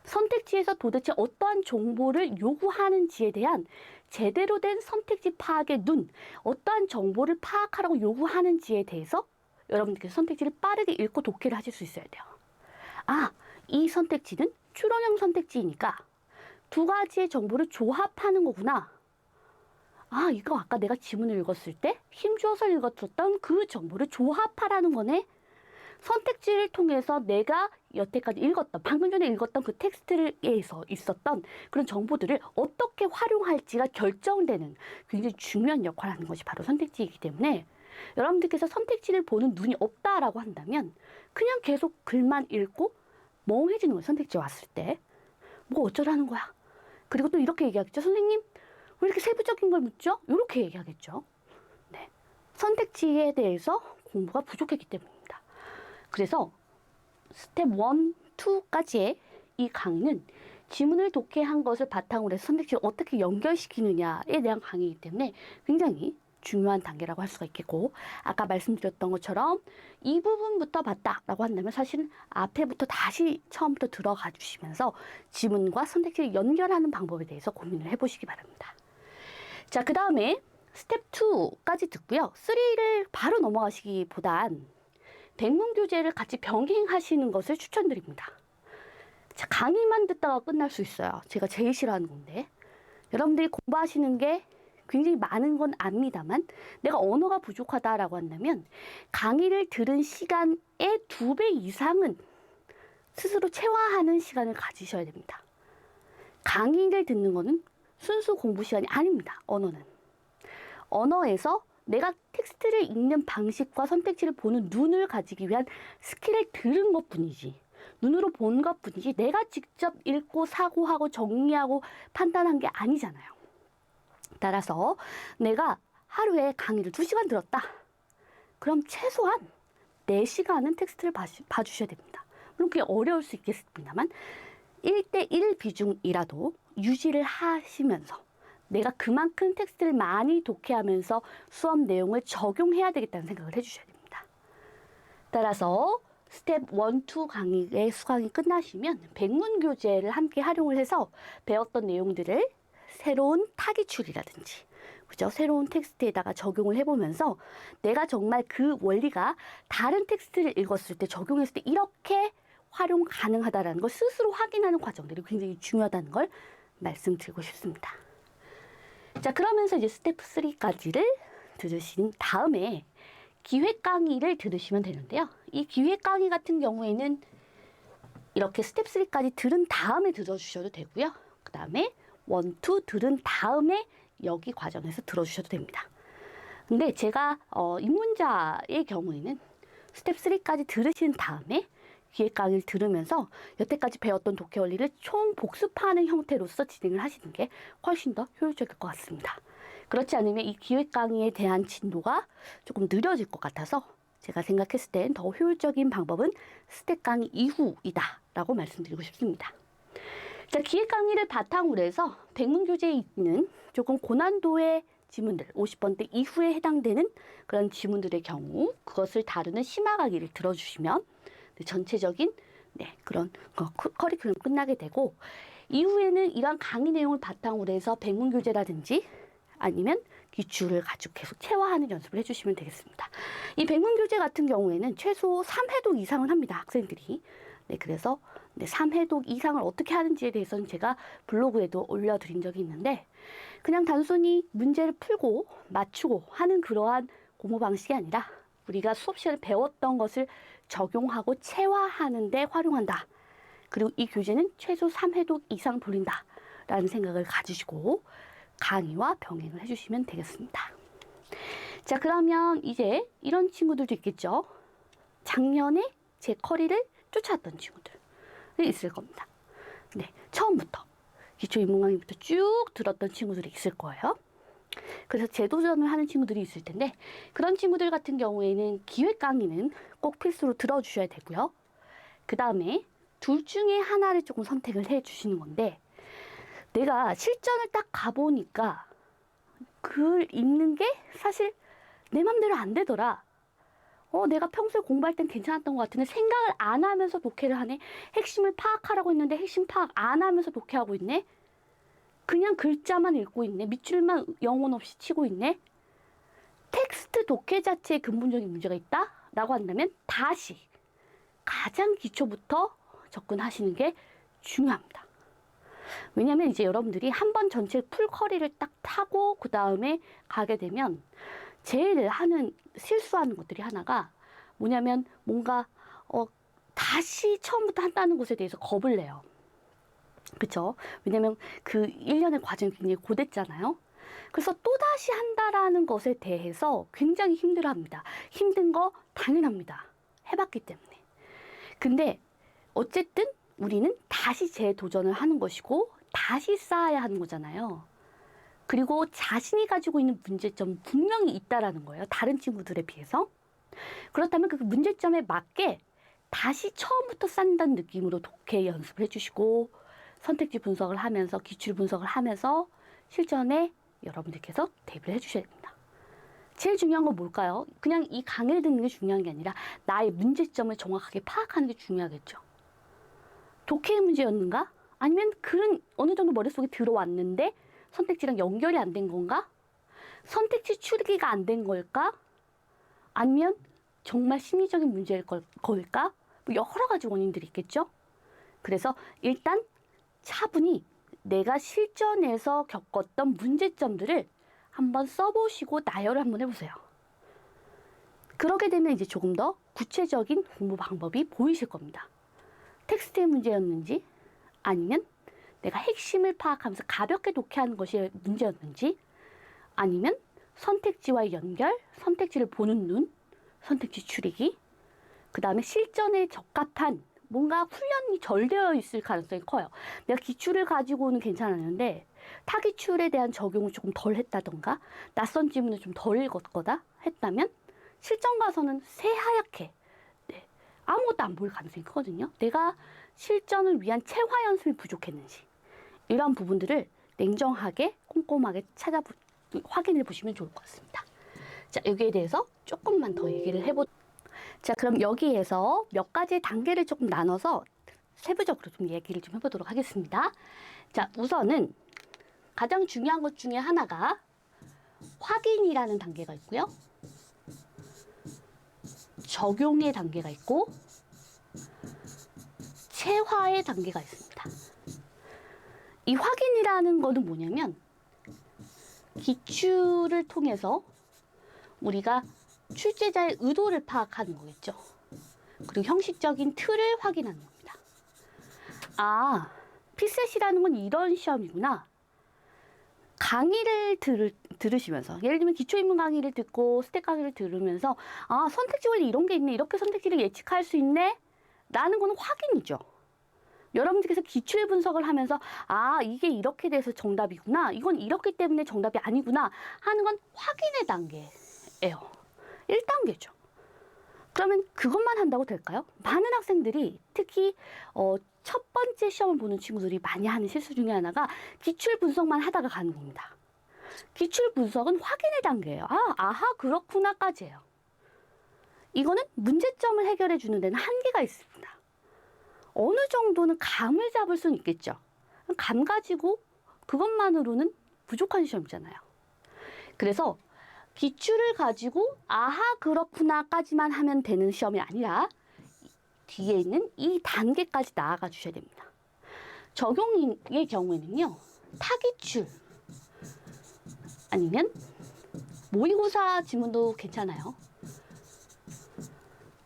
선택지에서 도대체 어떠한 정보를 요구하는지에 대한 제대로 된 선택지 파악의 눈, 어떠한 정보를 파악하라고 요구하는지에 대해서 여러분들께서 선택지를 빠르게 읽고 독해를 하실 수 있어야 돼요. 아, 이 선택지는 추론형 선택지이니까 두 가지의 정보를 조합하는 거구나. 아, 이거 아까 내가 지문을 읽었을 때 힘주어서 읽었던 그 정보를 조합하라는 거네. 선택지를 통해서 내가 여태까지 읽었던, 방금 전에 읽었던 그 텍스트에서 있었던 그런 정보들을 어떻게 활용할지가 결정되는 굉장히 중요한 역할을 하는 것이 바로 선택지이기 때문에 여러분들께서 선택지를 보는 눈이 없다라고 한다면 그냥 계속 글만 읽고 멍해지는 거예요. 선택지 왔을 때. 뭐 어쩌라는 거야. 그리고 또 이렇게 얘기하겠죠. 선생님, 왜 이렇게 세부적인 걸 묻죠? 이렇게 얘기하겠죠. 네. 선택지에 대해서 공부가 부족했기 때문입니다. 그래서 스텝 1, 2까지의 이 강의는 지문을 독해한 것을 바탕으로 해서 선택지를 어떻게 연결시키느냐에 대한 강의이기 때문에 굉장히 중요한 단계라고 할 수가 있겠고 아까 말씀드렸던 것처럼 이 부분부터 봤다라고 한다면 사실은 앞에부터 다시 처음부터 들어가 주시면서 지문과 선택지를 연결하는 방법에 대해서 고민을 해보시기 바랍니다. 자, 그 다음에 스텝 2까지 듣고요. 3를 바로 넘어가시기보단 백문 교재를 같이 병행하시는 것을 추천드립니다. 자, 강의만 듣다가 끝날 수 있어요. 제가 제일 싫어하는 건데. 여러분들이 공부하시는 게 굉장히 많은 건 압니다만 내가 언어가 부족하다라고 한다면 강의를 들은 시간의 2배 이상은 스스로 체화하는 시간을 가지셔야 됩니다. 강의를 듣는 거는 순수 공부 시간이 아닙니다. 언어는. 언어에서 내가 텍스트를 읽는 방식과 선택지를 보는 눈을 가지기 위한 스킬을 들은 것 뿐이지, 눈으로 본 것 뿐이지 내가 직접 읽고 사고하고 정리하고 판단한 게 아니잖아요. 따라서 내가 하루에 강의를 2시간 들었다. 그럼 최소한 4시간은 텍스트를 봐주셔야 됩니다. 물론 그게 어려울 수 있겠습니다만 1대1 비중이라도 유지를 하시면서 내가 그만큼 텍스트를 많이 독해하면서 수업 내용을 적용해야 되겠다는 생각을 해주셔야 됩니다. 따라서 스텝 1, 2 강의의 수강이 끝나시면 백문교재를 함께 활용을 해서 배웠던 내용들을 새로운 타기출이라든지, 그죠? 새로운 텍스트에다가 적용을 해보면서 내가 정말 그 원리가 다른 텍스트를 읽었을 때, 적용했을 때 이렇게 활용 가능하다는 걸 스스로 확인하는 과정들이 굉장히 중요하다는 걸 말씀드리고 싶습니다. 자, 그러면서 이제 스텝 3까지를 들으신 다음에 기획 강의를 들으시면 되는데요. 이 기획 강의 같은 경우에는 이렇게 스텝 3까지 들은 다음에 들어주셔도 되고요. 그 다음에 1, 2 들은 다음에 여기 과정에서 들어주셔도 됩니다. 근데 제가 입문자의 경우에는 스텝 3까지 들으신 다음에 기획 강의를 들으면서 여태까지 배웠던 독해 원리를 총 복습하는 형태로서 진행을 하시는 게 훨씬 더 효율적일 것 같습니다. 그렇지 않으면 이 기획 강의에 대한 진도가 조금 느려질 것 같아서 제가 생각했을 땐 더 효율적인 방법은 스텝 강의 이후이다 라고 말씀드리고 싶습니다. 자, 기획 강의를 바탕으로 해서 백문교재에 있는 조금 고난도의 지문들, 50번대 이후에 해당되는 그런 지문들의 경우 그것을 다루는 심화 강의를 들어주시면 전체적인 그런 커리큘럼 끝나게 되고, 이후에는 이러한 강의 내용을 바탕으로 해서 백문교재라든지 아니면 기출을 가지고 계속 체화하는 연습을 해주시면 되겠습니다. 이 백문교재 같은 경우에는 최소 3회독 이상은 합니다, 학생들이. 그래서 3회독 이상을 어떻게 하는지에 대해서는 제가 블로그에도 올려드린 적이 있는데, 그냥 단순히 문제를 풀고 맞추고 하는 그러한 공부 방식이 아니라 우리가 수업 시간에 배웠던 것을 적용하고 체화하는 데 활용한다. 그리고 이 교재는 최소 3회독 이상 돌린다 라는 생각을 가지시고 강의와 병행을 해주시면 되겠습니다. 자, 그러면 이제 이런 친구들도 있겠죠. 작년에 제 커리를 쫓아왔던 친구들이 있을 겁니다. 처음부터 기초인문강의부터 쭉 들었던 친구들이 있을 거예요. 그래서 재도전을 하는 친구들이 있을 텐데, 그런 친구들 같은 경우에는 기획 강의는 꼭 필수로 들어주셔야 되고요. 그 다음에 둘 중에 하나를 조금 선택을 해 주시는 건데, 내가 실전을 딱 가보니까 글 읽는 게 사실 내 맘대로 안 되더라. 내가 평소에 공부할 땐 괜찮았던 것 같은데 생각을 안 하면서 독해를 하네. 핵심을 파악하라고 했는데 핵심 파악 안 하면서 독해하고 있네. 그냥 글자만 읽고 있네. 밑줄만 영혼 없이 치고 있네. 텍스트 독해 자체에 근본적인 문제가 있다? 라고 한다면 다시 가장 기초부터 접근하시는 게 중요합니다. 왜냐면 이제 여러분들이 한 번 전체 풀 커리를 딱 타고 그 다음에 가게 되면 제일 실수하는 것들이 하나가 뭐냐면 뭔가 다시 처음부터 한다는 것에 대해서 겁을 내요. 그쵸? 왜냐면 그 1년의 과정이 굉장히 고됐잖아요. 그래서 또다시 한다라는 것에 대해서 굉장히 힘들어합니다. 힘든 거 당연합니다. 해봤기 때문에. 근데 어쨌든 우리는 다시 재도전을 하는 것이고 다시 쌓아야 하는 거잖아요. 그리고 자신이 가지고 있는 문제점은 분명히 있다라는 거예요. 다른 친구들에 비해서. 그렇다면 그 문제점에 맞게 다시 처음부터 쌓는다는 느낌으로 독해 연습을 해주시고 선택지 분석을 하면서 기출 분석을 하면서 실전에 여러분들께서 대비를 해주셔야 됩니다. 제일 중요한 건 뭘까요? 그냥 이 강의를 듣는 게 중요한 게 아니라 나의 문제점을 정확하게 파악하는 게 중요하겠죠. 독해의 문제였는가? 아니면 글은 어느 정도 머릿속에 들어왔는데 선택지랑 연결이 안 된 건가? 선택지 추리기가 안 된 걸까? 아니면 정말 심리적인 문제일 걸까? 여러 가지 원인들이 있겠죠? 그래서 일단 차분히 내가 실전에서 겪었던 문제점들을 한번 써보시고 나열을 한번 해보세요. 그러게 되면 이제 조금 더 구체적인 공부 방법이 보이실 겁니다. 텍스트의 문제였는지 아니면 내가 핵심을 파악하면서 가볍게 독해하는 것이 문제였는지 아니면 선택지와의 연결, 선택지를 보는 눈, 선택지 추리기, 그 다음에 실전에 적합한 뭔가 훈련이 덜 되어 있을 가능성이 커요. 내가 기출을 가지고는 괜찮았는데 타기출에 대한 적용을 조금 덜 했다던가 낯선 지문을 좀 덜 읽었거나 했다면 실전 가서는 새하얗게 아무것도 안 보일 가능성이 크거든요. 내가 실전을 위한 체화 연습이 부족했는지 이런 부분들을 냉정하게 꼼꼼하게 확인해 보시면 좋을 것 같습니다. 자, 여기에 대해서 조금만 더 얘기를 자, 그럼 여기에서 몇 가지 단계를 조금 나눠서 세부적으로 좀 얘기를 좀 해보도록 하겠습니다. 자, 우선은 가장 중요한 것 중에 하나가 확인이라는 단계가 있고요. 적용의 단계가 있고 체화의 단계가 있습니다. 이 확인이라는 거는 뭐냐면 기출을 통해서 우리가 출제자의 의도를 파악하는 거겠죠. 그리고 형식적인 틀을 확인하는 겁니다. 아, 피셋이라는 건 이런 시험이구나. 강의를 들으시면서 예를 들면 기초인문 강의를 듣고 스텝 강의를 들으면서 아, 선택지 원리 이런 게 있네. 이렇게 선택지를 예측할 수 있네. 라는 거는 확인이죠. 여러분들께서 기출 분석을 하면서 아, 이게 이렇게 돼서 정답이구나. 이건 이렇기 때문에 정답이 아니구나 하는 건 확인의 단계예요. 1단계죠. 그러면 그것만 한다고 될까요? 많은 학생들이 특히 첫 번째 시험을 보는 친구들이 많이 하는 실수 중에 하나가 기출 분석만 하다가 가는 겁니다. 기출 분석은 확인의 단계예요. 아, 아하, 그렇구나까지예요. 이거는 문제점을 해결해 주는 데는 한계가 있습니다. 어느 정도는 감을 잡을 수는 있겠죠. 감 가지고 그것만으로는 부족한 시험이잖아요. 그래서 기출을 가지고 아하 그렇구나까지만 하면 되는 시험이 아니라 뒤에 있는 이 단계까지 나아가 주셔야 됩니다. 적용의 경우에는요. 타기출 아니면 모의고사 지문도 괜찮아요.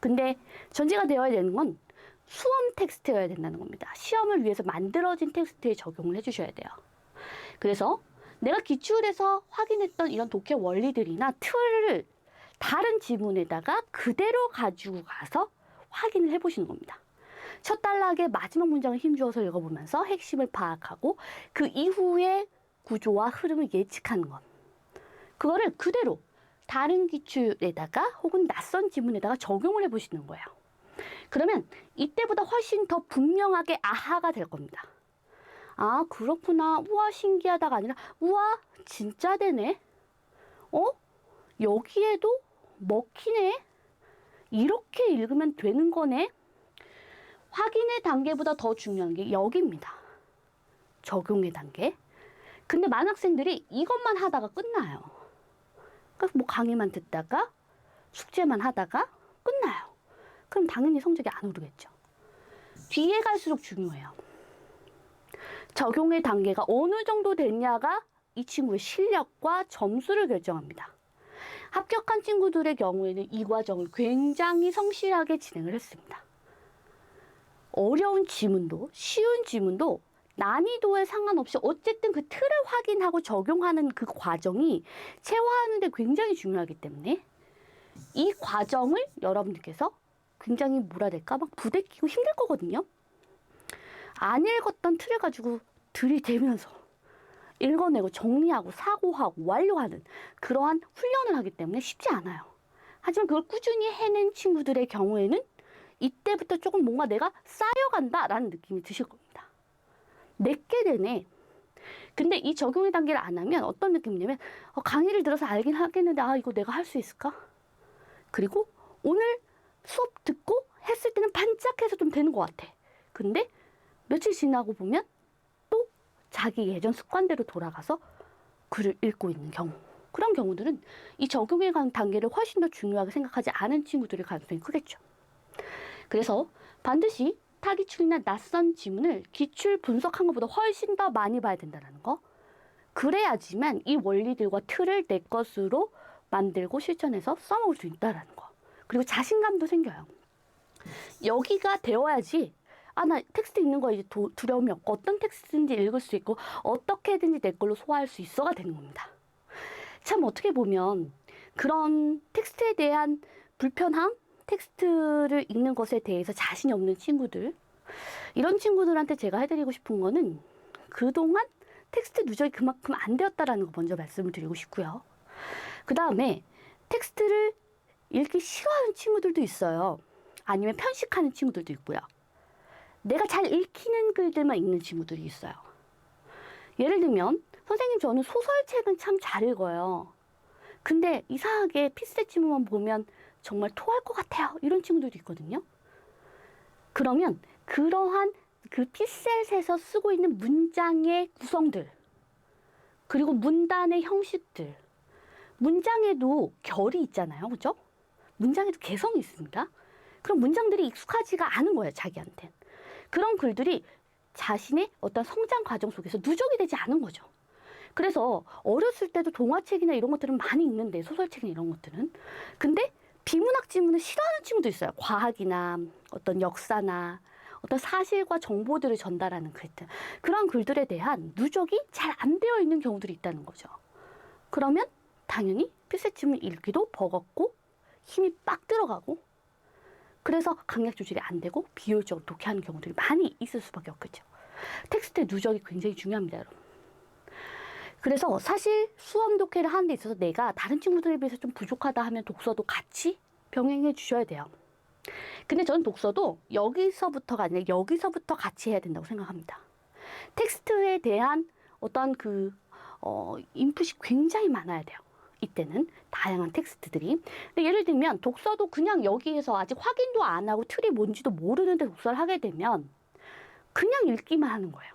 근데 전제가 되어야 되는 건 수험 텍스트여야 된다는 겁니다. 시험을 위해서 만들어진 텍스트에 적용을 해주셔야 돼요. 그래서 내가 기출에서 확인했던 이런 독해 원리들이나 틀을 다른 지문에다가 그대로 가지고 가서 확인을 해보시는 겁니다. 첫 단락의 마지막 문장을 힘주어서 읽어보면서 핵심을 파악하고 그 이후의 구조와 흐름을 예측하는 것. 그거를 그대로 다른 기출에다가 혹은 낯선 지문에다가 적용을 해보시는 거예요. 그러면 이때보다 훨씬 더 분명하게 아하가 될 겁니다. 아, 그렇구나. 우와, 신기하다가 아니라 우와, 진짜 되네. 여기에도 먹히네. 이렇게 읽으면 되는 거네. 확인의 단계보다 더 중요한 게 여기입니다. 적용의 단계. 근데 많은 학생들이 이것만 하다가 끝나요. 그래서 뭐 강의만 듣다가 숙제만 하다가 끝나요. 그럼 당연히 성적이 안 오르겠죠. 뒤에 갈수록 중요해요. 적용의 단계가 어느 정도 됐냐가 이 친구의 실력과 점수를 결정합니다. 합격한 친구들의 경우에는 이 과정을 굉장히 성실하게 진행을 했습니다. 어려운 지문도 쉬운 지문도 난이도에 상관없이 어쨌든 그 틀을 확인하고 적용하는 그 과정이 체화하는 데 굉장히 중요하기 때문에 이 과정을 여러분들께서 굉장히 뭐라 해야 될까? 막 부대끼고 힘들 거거든요. 안 읽었던 틀을 가지고 들이대면서 읽어내고 정리하고 사고하고 완료하는 그러한 훈련을 하기 때문에 쉽지 않아요. 하지만 그걸 꾸준히 해낸 친구들의 경우에는 이때부터 조금 뭔가 내가 쌓여간다라는 느낌이 드실 겁니다. 내게 되네. 근데 이 적용의 단계를 안 하면 어떤 느낌이냐면 강의를 들어서 알긴 하겠는데 아, 이거 내가 할 수 있을까? 그리고 오늘 수업 듣고 했을 때는 반짝해서 좀 되는 것 같아. 근데 며칠 지나고 보면 또 자기 예전 습관대로 돌아가서 글을 읽고 있는 경우. 그런 경우들은 이 적용의 단계를 훨씬 더 중요하게 생각하지 않은 친구들의 가능성이 크겠죠. 그래서 반드시 타기출이나 낯선 지문을 기출 분석한 것보다 훨씬 더 많이 봐야 된다는 거. 그래야지만 이 원리들과 틀을 내 것으로 만들고 실전에서 써먹을 수 있다는 거. 그리고 자신감도 생겨요. 여기가 되어야지 아, 나 텍스트 읽는 거 이제 두려움이 없고 어떤 텍스트인지 읽을 수 있고 어떻게든지 내 걸로 소화할 수 있어가 되는 겁니다. 참 어떻게 보면 그런 텍스트에 대한 불편함, 텍스트를 읽는 것에 대해서 자신이 없는 친구들, 이런 친구들한테 제가 해드리고 싶은 거는 그동안 텍스트 누적이 그만큼 안 되었다라는 거 먼저 말씀을 드리고 싶고요. 그 다음에 텍스트를 읽기 싫어하는 친구들도 있어요. 아니면 편식하는 친구들도 있고요. 내가 잘 읽히는 글들만 읽는 친구들이 있어요. 예를 들면 선생님 저는 소설책은 참 잘 읽어요. 근데 이상하게 피스 지문만 보면 정말 토할 것 같아요. 이런 친구들도 있거든요. 그러면 그러한 그 피셋에서 쓰고 있는 문장의 구성들, 그리고 문단의 형식들, 문장에도 결이 있잖아요. 그죠? 문장에도 개성이 있습니다. 그럼 문장들이 익숙하지가 않은 거예요. 자기한테. 그런 글들이 자신의 어떤 성장 과정 속에서 누적이 되지 않은 거죠. 그래서 어렸을 때도 동화책이나 이런 것들은 많이 읽는데, 소설책이나 이런 것들은. 근데 비문학 지문을 싫어하는 친구도 있어요. 과학이나 어떤 역사나 어떤 사실과 정보들을 전달하는 글들. 그런 글들에 대한 누적이 잘 안 되어 있는 경우들이 있다는 거죠. 그러면 당연히 필세 지문 읽기도 버겁고 힘이 빡 들어가고, 그래서 강약 조절이 안 되고 비효율적으로 독해하는 경우들이 많이 있을 수밖에 없겠죠. 텍스트의 누적이 굉장히 중요합니다, 여러분. 그래서 사실 수험 독해를 하는 데 있어서 내가 다른 친구들에 비해서 좀 부족하다 하면 독서도 같이 병행해 주셔야 돼요. 근데 저는 독서도 여기서부터가 아니라 여기서부터 같이 해야 된다고 생각합니다. 텍스트에 대한 어떤 인풋이 굉장히 많아야 돼요. 이때는 다양한 텍스트들이. 근데 예를 들면 독서도 그냥 여기에서 아직 확인도 안 하고 틀이 뭔지도 모르는데 독서를 하게 되면 그냥 읽기만 하는 거예요.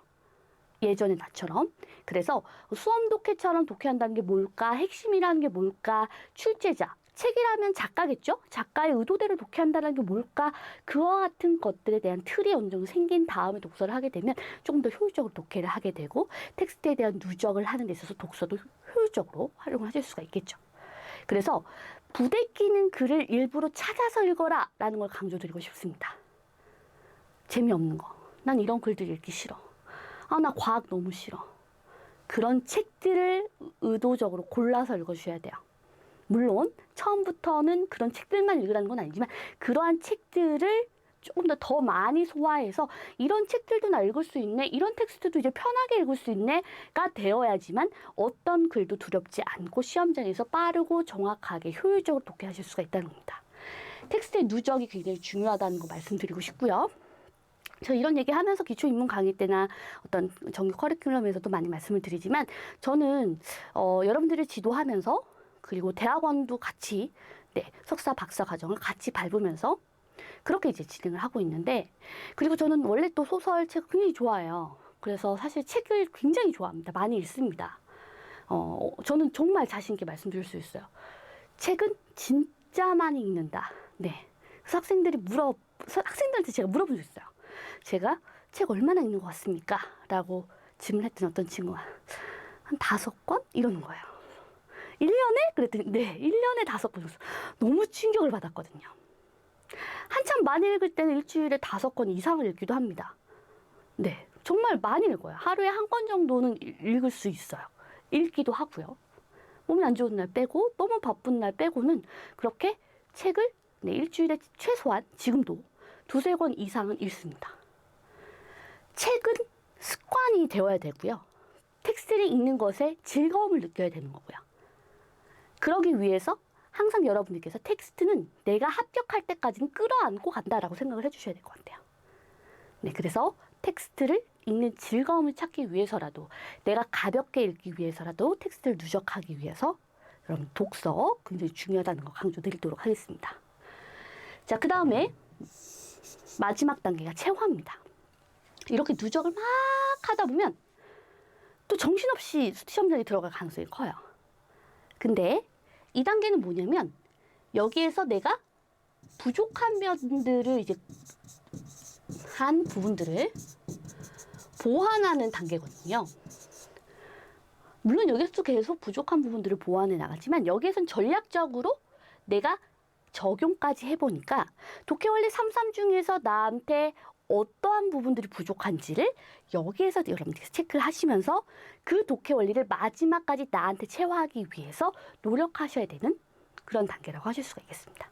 예전에 나처럼. 그래서 수험 독해처럼 독해한다는 게 뭘까? 핵심이라는 게 뭘까? 출제자. 책이라면 작가겠죠? 작가의 의도대로 독해한다는 게 뭘까? 그와 같은 것들에 대한 틀이 어느 정도 생긴 다음에 독서를 하게 되면 조금 더 효율적으로 독해를 하게 되고, 텍스트에 대한 누적을 하는 데 있어서 독서도 효율적으로 활용하실 수가 있겠죠. 그래서 부대끼는 글을 일부러 찾아서 읽어라 라는 걸 강조드리고 싶습니다. 재미없는 거. 난 이런 글들 읽기 싫어. 나 과학 너무 싫어. 그런 책들을 의도적으로 골라서 읽어주셔야 돼요. 물론 처음부터는 그런 책들만 읽으라는 건 아니지만 그러한 책들을 조금 더 많이 소화해서 이런 책들도 나 읽을 수 있네, 이런 텍스트도 이제 편하게 읽을 수 있네가 되어야지만 어떤 글도 두렵지 않고 시험장에서 빠르고 정확하게 효율적으로 독해하실 수가 있다는 겁니다. 텍스트의 누적이 굉장히 중요하다는 거 말씀드리고 싶고요. 저 이런 얘기 하면서 기초인문 강의 때나 어떤 정규 커리큘럼에서도 많이 말씀을 드리지만, 저는 여러분들을 지도하면서, 그리고 대학원도 같이 석사 박사 과정을 같이 밟으면서 그렇게 이제 진행을 하고 있는데, 그리고 저는 원래 또 소설책 굉장히 좋아해요. 그래서 사실 책을 굉장히 좋아합니다. 많이 읽습니다. 저는 정말 자신 있게 말씀드릴 수 있어요. 책은 진짜 많이 읽는다. 네. 그래서 학생들한테 제가 물어본 적 있어요. 제가 책 얼마나 읽는 것 같습니까? 라고 질문했더니 어떤 친구가 한 5권? 이러는 거예요. 1년에? 그랬더니 네, 1년에 5권. 너무 충격을 받았거든요. 한참 많이 읽을 때는 일주일에 5권 이상을 읽기도 합니다. 네, 정말 많이 읽어요. 하루에 1권 정도는 읽을 수 있어요. 읽기도 하고요. 몸이 안 좋은 날 빼고, 너무 바쁜 날 빼고는 그렇게 책을 일주일에 최소한 지금도 2-3권 이상은 읽습니다. 책은 습관이 되어야 되고요. 텍스트를 읽는 것에 즐거움을 느껴야 되는 거고요. 그러기 위해서 항상 여러분들께서 텍스트는 내가 합격할 때까지는 끌어안고 간다라고 생각을 해주셔야 될 것 같아요. 네, 그래서 텍스트를 읽는 즐거움을 찾기 위해서라도, 내가 가볍게 읽기 위해서라도 텍스트를 누적하기 위해서 여러분 독서 굉장히 중요하다는 거 강조드리도록 하겠습니다. 자, 그 다음에 마지막 단계가 체화입니다. 이렇게 누적을 막 하다 보면 또 정신없이 시험장에 들어갈 가능성이 커요. 근데 이 단계는 뭐냐면, 여기에서 내가 부족한 면들을 한 부분들을 보완하는 단계거든요. 물론 여기서도 계속 부족한 부분들을 보완해 나가지만, 여기에선 전략적으로 내가 적용까지 해보니까 독해 원리 3.3 중에서 나한테 어떠한 부분들이 부족한지를 여기에서 여러분들께서 체크를 하시면서 그 독해 원리를 마지막까지 나한테 체화하기 위해서 노력하셔야 되는 그런 단계라고 하실 수가 있겠습니다.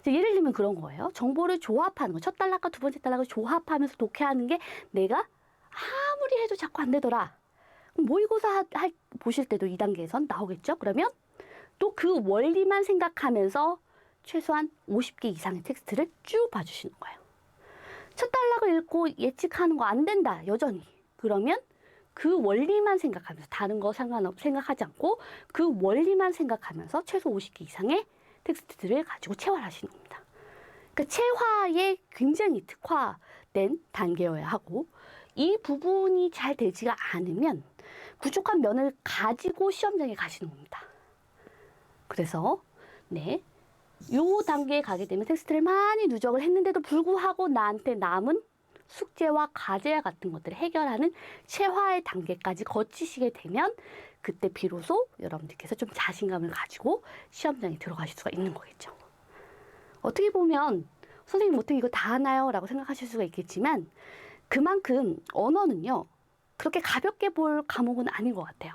예를 들면 그런 거예요. 정보를 조합하는 거. 첫 단락과 두 번째 단락을 조합하면서 독해하는 게 내가 아무리 해도 자꾸 안 되더라. 모의고사 보실 때도 이 단계에선 나오겠죠? 그러면 또 그 원리만 생각하면서 최소한 50개 이상의 텍스트를 쭉 봐주시는 거예요. 첫 단락을 읽고 예측하는 거 안 된다, 여전히. 그러면 그 원리만 생각하면서 다른 거 생각하지 않고 그 원리만 생각하면서 최소 50개 이상의 텍스트들을 가지고 체화를 하시는 겁니다. 그러니까 체화에 굉장히 특화된 단계여야 하고 이 부분이 잘 되지가 않으면 부족한 면을 가지고 시험장에 가시는 겁니다. 그래서 네, 요 단계에 가게 되면 텍스트를 많이 누적을 했는데도 불구하고 나한테 남은 숙제와 과제와 같은 것들을 해결하는 체화의 단계까지 거치시게 되면 그때 비로소 여러분들께서 좀 자신감을 가지고 시험장에 들어가실 수가 있는 거겠죠. 어떻게 보면 선생님 어떻게 이거 다 하나요? 라고 생각하실 수가 있겠지만 그만큼 언어는요 그렇게 가볍게 볼 과목은 아닌 것 같아요.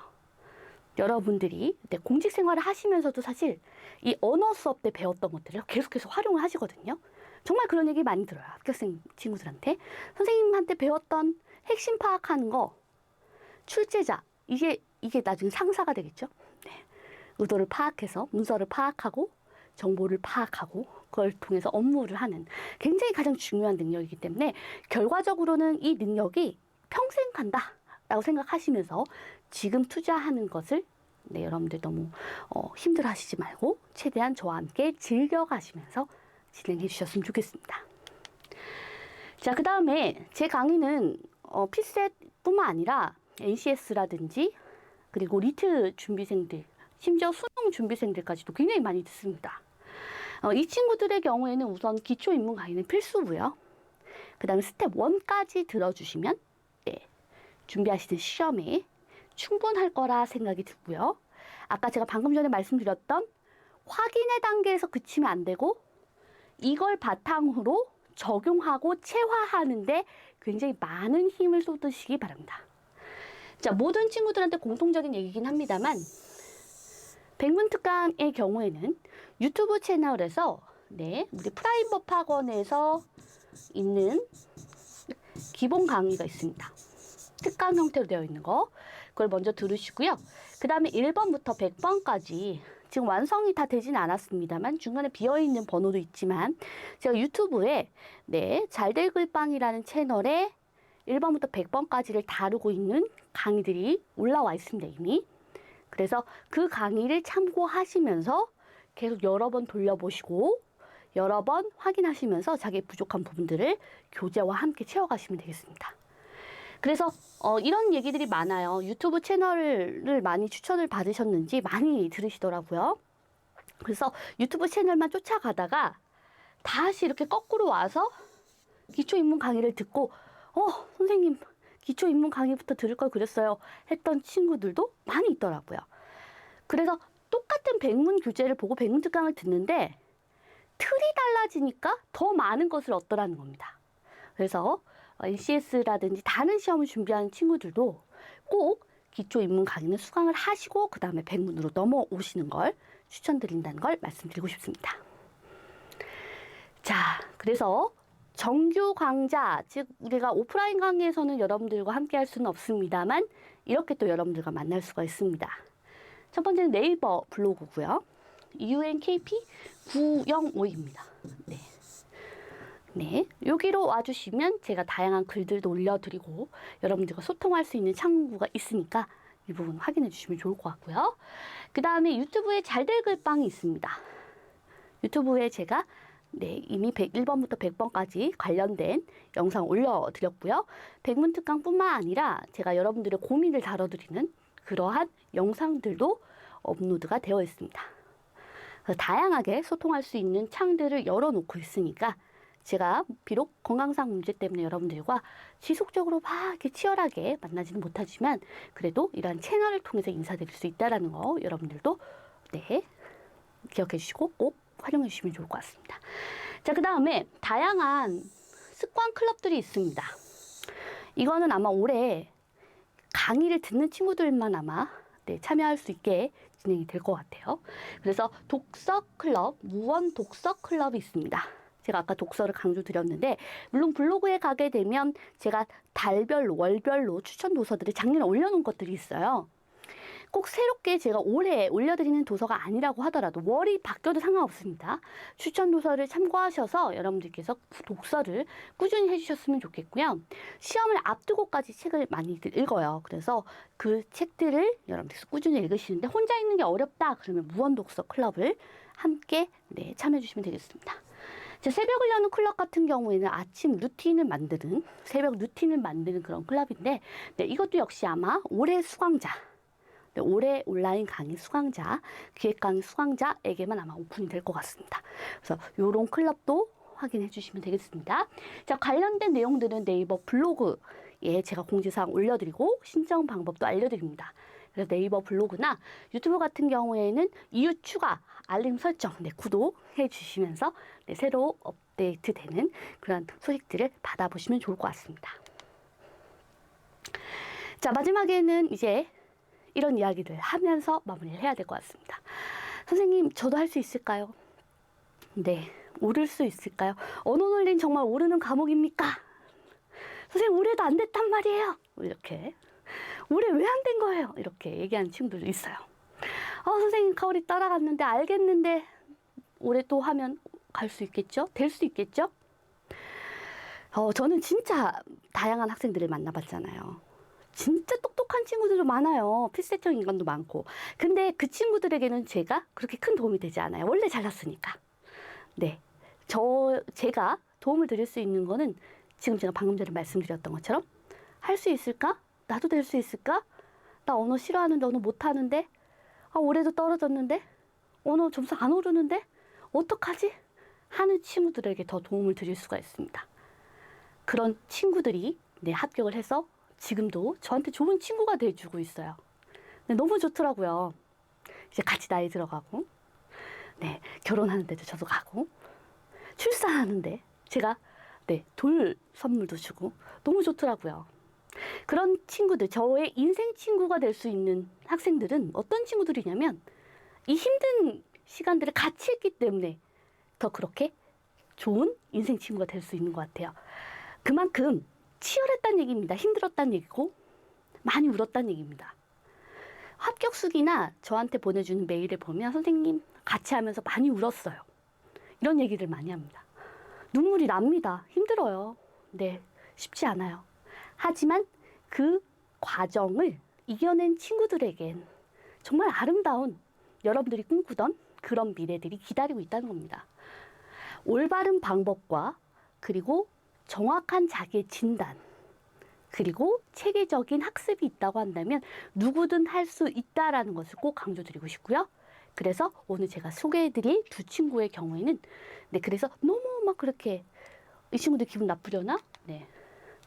여러분들이 공직 생활을 하시면서도 사실 이 언어 수업 때 배웠던 것들을 계속해서 활용을 하시거든요. 정말 그런 얘기 많이 들어요. 합격생 친구들한테. 선생님한테 배웠던 핵심 파악하는 거, 출제자, 이게 나중에 상사가 되겠죠. 네. 의도를 파악해서 문서를 파악하고 정보를 파악하고 그걸 통해서 업무를 하는 굉장히 가장 중요한 능력이기 때문에 결과적으로는 이 능력이 평생 간다 라고 생각하시면서 지금 투자하는 것을 네, 여러분들 너무 힘들어 하시지 말고 최대한 저와 함께 즐겨가시면서 진행해 주셨으면 좋겠습니다. 자, 그 다음에 제 강의는 피셋뿐만 아니라 NCS라든지 그리고 리트 준비생들, 심지어 수능 준비생들까지도 굉장히 많이 듣습니다. 이 친구들의 경우에는 우선 기초 입문 강의는 필수고요. 그 다음에 스텝 1까지 들어주시면 네, 준비하시는 시험에 충분할 거라 생각이 들고요. 아까 제가 방금 전에 말씀드렸던 확인의 단계에서 그치면 안 되고 이걸 바탕으로 적용하고 체화하는데 굉장히 많은 힘을 쏟으시기 바랍니다. 자, 모든 친구들한테 공통적인 얘기긴 합니다만 백문특강의 경우에는 유튜브 채널에서 네, 우리 프라임 법학원에서 있는 기본 강의가 있습니다. 특강 형태로 되어 있는 거 그걸 먼저 들으시고요. 그 다음에 1번부터 100번까지 지금 완성이 다 되진 않았습니다만 중간에 비어있는 번호도 있지만 제가 유튜브에 네, 잘될 글빵이라는 채널에 1번부터 100번까지를 다루고 있는 강의들이 올라와 있습니다. 이미. 그래서 그 강의를 참고하시면서 계속 여러 번 돌려보시고 여러 번 확인하시면서 자기의 부족한 부분들을 교재와 함께 채워가시면 되겠습니다. 그래서 이런 얘기들이 많아요. 유튜브 채널을 많이 추천을 받으셨는지 많이 들으시더라고요. 그래서 유튜브 채널만 쫓아가다가 다시 이렇게 거꾸로 와서 기초입문 강의를 듣고 선생님 기초입문 강의부터 들을 걸 그랬어요 했던 친구들도 많이 있더라고요. 그래서 똑같은 백문 교재를 보고 백문 특강을 듣는데 틀이 달라지니까 더 많은 것을 얻더라는 겁니다. 그래서 NCS라든지 다른 시험을 준비하는 친구들도 꼭 기초 입문 강의는 수강을 하시고 그 다음에 백문으로 넘어오시는 걸 추천드린다는 걸 말씀드리고 싶습니다. 자, 그래서 정규 강좌, 즉 우리가 오프라인 강의에서는 여러분들과 함께 할 수는 없습니다만 이렇게 또 여러분들과 만날 수가 있습니다. 첫 번째는 네이버 블로그고요. UNKP 905입니다. 네. 네, 여기로 와주시면 제가 다양한 글들도 올려드리고 여러분들과 소통할 수 있는 창구가 있으니까 이 부분 확인해 주시면 좋을 것 같고요. 그 다음에 유튜브에 잘될 글빵이 있습니다. 유튜브에 제가 네, 이미 101번부터 100번까지 관련된 영상 올려드렸고요. 백문특강뿐만 아니라 제가 여러분들의 고민을 다뤄드리는 그러한 영상들도 업로드가 되어 있습니다. 그래서 다양하게 소통할 수 있는 창들을 열어놓고 있으니까 제가 비록 건강상 문제 때문에 여러분들과 지속적으로 막 이렇게 치열하게 만나지는 못하지만 그래도 이러한 채널을 통해서 인사드릴 수 있다는 거 여러분들도 네, 기억해 주시고 꼭 활용해 주시면 좋을 것 같습니다. 자, 그 다음에 다양한 습관 클럽들이 있습니다. 이거는 아마 올해 강의를 듣는 친구들만 아마 참여할 수 있게 진행이 될 것 같아요. 그래서 독서 클럽, 무원 독서 클럽이 있습니다. 제가 아까 독서를 강조드렸는데 물론 블로그에 가게 되면 제가 달별로, 월별로 추천 도서들을 작년에 올려놓은 것들이 있어요. 꼭 새롭게 제가 올해 올려드리는 도서가 아니라고 하더라도 월이 바뀌어도 상관없습니다. 추천 도서를 참고하셔서 여러분들께서 독서를 꾸준히 해주셨으면 좋겠고요. 시험을 앞두고까지 책을 많이 읽어요. 그래서 그 책들을 여러분들께서 꾸준히 읽으시는데 혼자 읽는 게 어렵다 그러면 무원독서 클럽을 함께 참여해 주시면 되겠습니다. 새벽을 여는 클럽 같은 경우에는 아침 루틴을 만드는, 새벽 루틴을 만드는 그런 클럽인데 이것도 역시 아마 올해 수강자, 올해 온라인 강의 수강자, 기획 강의 수강자에게만 아마 오픈이 될 것 같습니다. 그래서 이런 클럽도 확인해 주시면 되겠습니다. 자, 관련된 내용들은 네이버 블로그에 제가 공지사항 올려드리고 신청 방법도 알려드립니다. 그래서 네이버 블로그나 유튜브 같은 경우에는 이웃 추가, 알림 설정, 구독해 주시면서 새로 업데이트되는 그런 소식들을 받아보시면 좋을 것 같습니다. 자, 마지막에는 이제 이런 이야기를 하면서 마무리를 해야 될 것 같습니다. 선생님, 저도 할 수 있을까요? 네, 오를 수 있을까요? 언어 논리는 정말 오르는 과목입니까? 선생님, 올해도 안 됐단 말이에요. 이렇게. 올해 왜 안 된 거예요? 이렇게 얘기하는 친구들도 있어요. 선생님, 가을이 따라갔는데 알겠는데 올해 또 하면 갈 수 있겠죠? 될 수 있겠죠? 저는 진짜 다양한 학생들을 만나봤잖아요. 진짜 똑똑한 친구들도 많아요. 필세적 인간도 많고. 근데 그 친구들에게는 제가 그렇게 큰 도움이 되지 않아요. 원래 잘났으니까. 네. 제가 도움을 드릴 수 있는 거는 지금 제가 방금 전에 말씀드렸던 것처럼 할 수 있을까? 나도 될 수 있을까? 나 언어 싫어하는데, 언어 못하는데? 올해도 떨어졌는데? 언어 점수 안 오르는데? 어떡하지? 하는 친구들에게 더 도움을 드릴 수가 있습니다. 그런 친구들이 합격을 해서 지금도 저한테 좋은 친구가 돼주고 있어요. 너무 좋더라고요. 이제 같이 나이 들어가고, 결혼하는데도 저도 가고, 출산하는데 제가 돌 선물도 주고 너무 좋더라고요. 그런 친구들, 저의 인생 친구가 될 수 있는 학생들은 어떤 친구들이냐면 이 힘든 시간들을 같이 했기 때문에 더 그렇게 좋은 인생 친구가 될 수 있는 것 같아요. 그만큼 치열했다는 얘기입니다. 힘들었다는 얘기고 많이 울었다는 얘기입니다. 합격수기나 저한테 보내주는 메일을 보면 선생님 같이 하면서 많이 울었어요. 이런 얘기를 많이 합니다. 눈물이 납니다. 힘들어요. 쉽지 않아요. 하지만 그 과정을 이겨낸 친구들에겐 정말 아름다운 여러분들이 꿈꾸던 그런 미래들이 기다리고 있다는 겁니다. 올바른 방법과 그리고 정확한 자기의 진단, 그리고 체계적인 학습이 있다고 한다면 누구든 할 수 있다라는 것을 꼭 강조드리고 싶고요. 그래서 오늘 제가 소개해드릴 두 친구의 경우에는 그래서 너무 막 그렇게 이 친구들 기분 나쁘려나?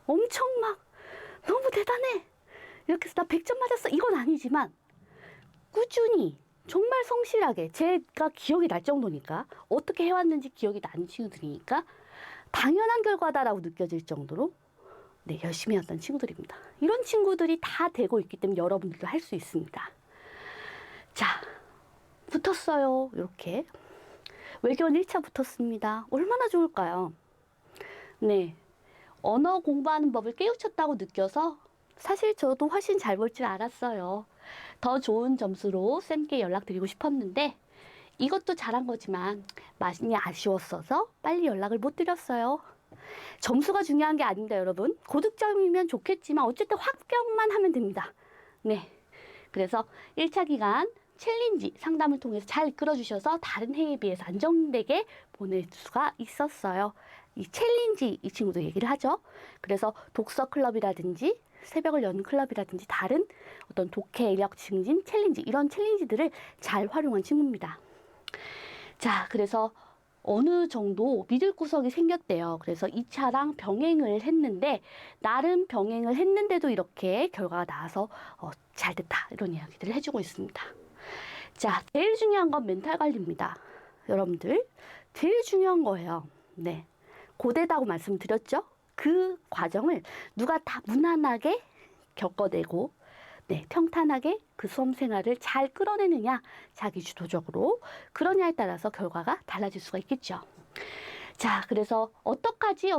엄청 막 너무 대단해! 이렇게 해서 나 100점 맞았어! 이건 아니지만 꾸준히 정말 성실하게 제가 기억이 날 정도니까 어떻게 해왔는지 기억이 나는 친구들이니까 당연한 결과다라고 느껴질 정도로 열심히 했던 친구들입니다. 이런 친구들이 다 되고 있기 때문에 여러분들도 할 수 있습니다. 자, 붙었어요. 이렇게 외교원 1차 붙었습니다. 얼마나 좋을까요? 언어 공부하는 법을 깨우쳤다고 느껴서 사실 저도 훨씬 잘 볼 줄 알았어요. 더 좋은 점수로 쌤께 연락드리고 싶었는데 이것도 잘한 거지만 많이 아쉬웠어서 빨리 연락을 못 드렸어요. 점수가 중요한 게 아닙니다, 여러분. 고득점이면 좋겠지만 어쨌든 합격만 하면 됩니다. 그래서 1차 기간 챌린지 상담을 통해서 잘 이끌어주셔서 다른 해에 비해서 안정되게 보낼 수가 있었어요. 이 챌린지 이 친구도 얘기를 하죠. 그래서 독서 클럽이라든지 새벽을 여는 클럽이라든지 다른 어떤 독해력 증진 챌린지 이런 챌린지들을 잘 활용한 친구입니다. 자, 그래서 어느 정도 믿을 구석이 생겼대요. 그래서 2차랑 병행을 했는데 나름 병행을 했는데도 이렇게 결과가 나와서 잘 됐다 이런 이야기들을 해주고 있습니다. 자, 제일 중요한 건 멘탈 관리입니다. 여러분들 제일 중요한 거예요. 고되다고 말씀드렸죠? 그 과정을 누가 다 무난하게 겪어내고 네, 평탄하게 그 수험 생활을 잘 끌어내느냐, 자기 주도적으로 그러냐에 따라서 결과가 달라질 수가 있겠죠. 자, 그래서 어떡하지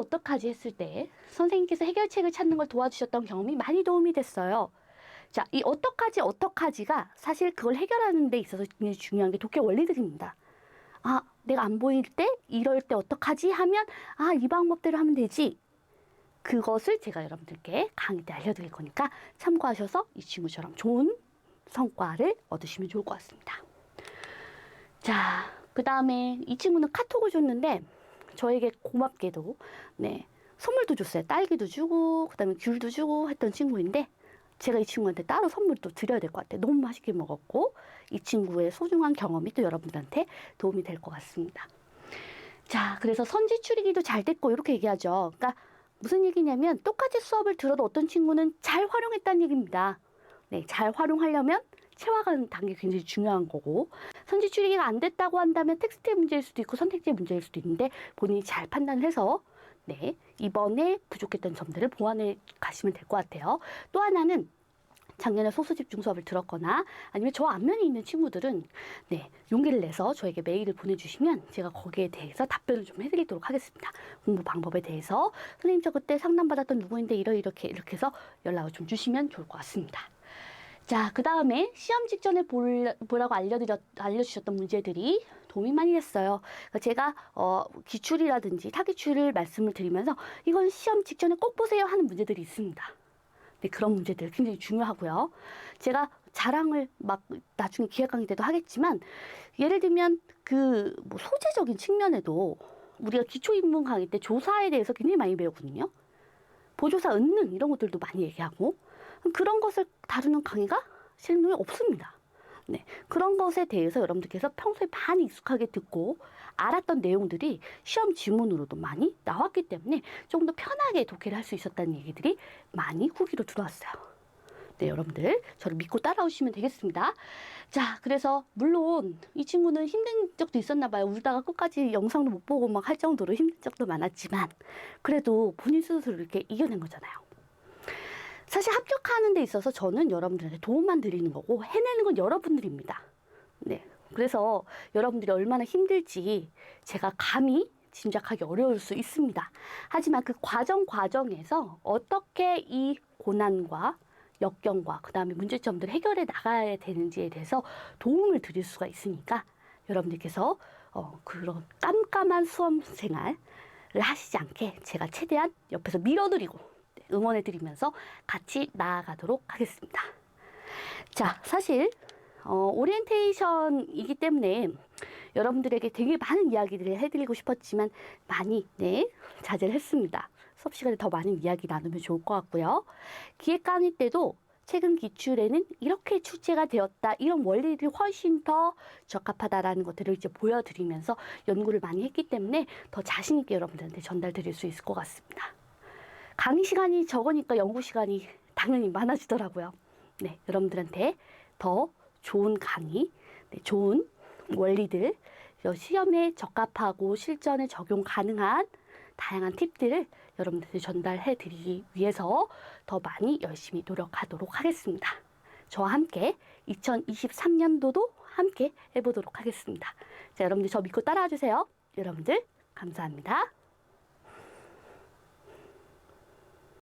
했을 때 선생님께서 해결책을 찾는 걸 도와주셨던 경험이 많이 도움이 됐어요. 자, 이 어떡하지가 사실 그걸 해결하는 데 있어서 굉장히 중요한 게 독해 원리들입니다. 아, 내가 안 보일 때, 이럴 때 어떡하지 하면, 아, 이 방법대로 하면 되지. 그것을 제가 여러분들께 강의 때 알려드릴 거니까 참고하셔서 이 친구처럼 좋은 성과를 얻으시면 좋을 것 같습니다. 자, 그 다음에 이 친구는 카톡을 줬는데 저에게 고맙게도 네, 선물도 줬어요. 딸기도 주고 그 다음에 귤도 주고 했던 친구인데 제가 이 친구한테 따로 선물도 드려야 될 것 같아요. 너무 맛있게 먹었고 이 친구의 소중한 경험이 또 여러분들한테 도움이 될 것 같습니다. 자, 그래서 선지 추리기도 잘 됐고 이렇게 얘기하죠. 그러니까 무슨 얘기냐면 똑같이 수업을 들어도 어떤 친구는 잘 활용했다는 얘기입니다. 네, 잘 활용하려면 체화하는 단계 굉장히 중요한 거고 선지 추리기가 안 됐다고 한다면 텍스트의 문제일 수도 있고 선택지의 문제일 수도 있는데 본인이 잘 판단해서 네, 이번에 부족했던 점들을 보완해 가시면 될 것 같아요. 또 하나는 작년에 소수집중 수업을 들었거나 아니면 저 앞면에 있는 친구들은 네, 용기를 내서 저에게 메일을 보내주시면 제가 거기에 대해서 답변을 좀 해드리도록 하겠습니다. 공부 방법에 대해서 선생님 저 그때 상담받았던 누구인데 이렇게 해서 연락을 좀 주시면 좋을 것 같습니다. 자, 그 다음에 시험 직전에 보라고 알려주셨던 문제들이 도움이 많이 됐어요. 그러니까 제가 기출이라든지 타기출을 말씀을 드리면서 이건 시험 직전에 꼭 보세요 하는 문제들이 있습니다. 네, 그런 문제들 굉장히 중요하고요. 제가 자랑을 막 나중에 기획 강의 때도 하겠지만 예를 들면 그 뭐 소재적인 측면에도 우리가 기초인문 강의 때 조사에 대해서 굉장히 많이 배우거든요. 보조사 은능 이런 것들도 많이 얘기하고 그런 것을 다루는 강의가 실무에 없습니다. 네, 그런 것에 대해서 여러분들께서 평소에 많이 익숙하게 듣고 알았던 내용들이 시험 지문으로도 많이 나왔기 때문에 조금 더 편하게 독해를 할 수 있었다는 얘기들이 많이 후기로 들어왔어요. 네, 여러분들 저를 믿고 따라오시면 되겠습니다. 자, 그래서 물론 이 친구는 힘든 적도 있었나 봐요. 울다가 끝까지 영상도 못 보고 막 할 정도로 힘든 적도 많았지만 그래도 본인 스스로 이렇게 이겨낸 거잖아요. 사실 합격하는 데 있어서 저는 여러분들한테 도움만 드리는 거고 해내는 건 여러분들입니다. 네, 그래서 여러분들이 얼마나 힘들지 제가 감히 짐작하기 어려울 수 있습니다. 하지만 그 과정에서 어떻게 이 고난과 역경과 그 다음에 문제점들을 해결해 나가야 되는지에 대해서 도움을 드릴 수가 있으니까 여러분들께서 그런 깜깜한 수험 생활을 하시지 않게 제가 최대한 옆에서 밀어드리고 응원해드리면서 같이 나아가도록 하겠습니다. 자, 사실 오리엔테이션이기 때문에 여러분들에게 되게 많은 이야기들을 해드리고 싶었지만 많이 자제를 했습니다. 수업 시간에 더 많은 이야기 나누면 좋을 것 같고요. 기획 강의 때도 최근 기출에는 이렇게 출제가 되었다. 이런 원리들이 훨씬 더 적합하다라는 것들을 이제 보여드리면서 연구를 많이 했기 때문에 더 자신 있게 여러분들한테 전달드릴 수 있을 것 같습니다. 강의 시간이 적으니까 연구 시간이 당연히 많아지더라고요. 네, 여러분들한테 더 좋은 강의, 좋은 원리들, 시험에 적합하고 실전에 적용 가능한 다양한 팁들을 여러분들한테 전달해 드리기 위해서 더 많이 열심히 노력하도록 하겠습니다. 저와 함께 2023년도도 함께 해보도록 하겠습니다. 자, 여러분들 저 믿고 따라와 주세요. 여러분들 감사합니다.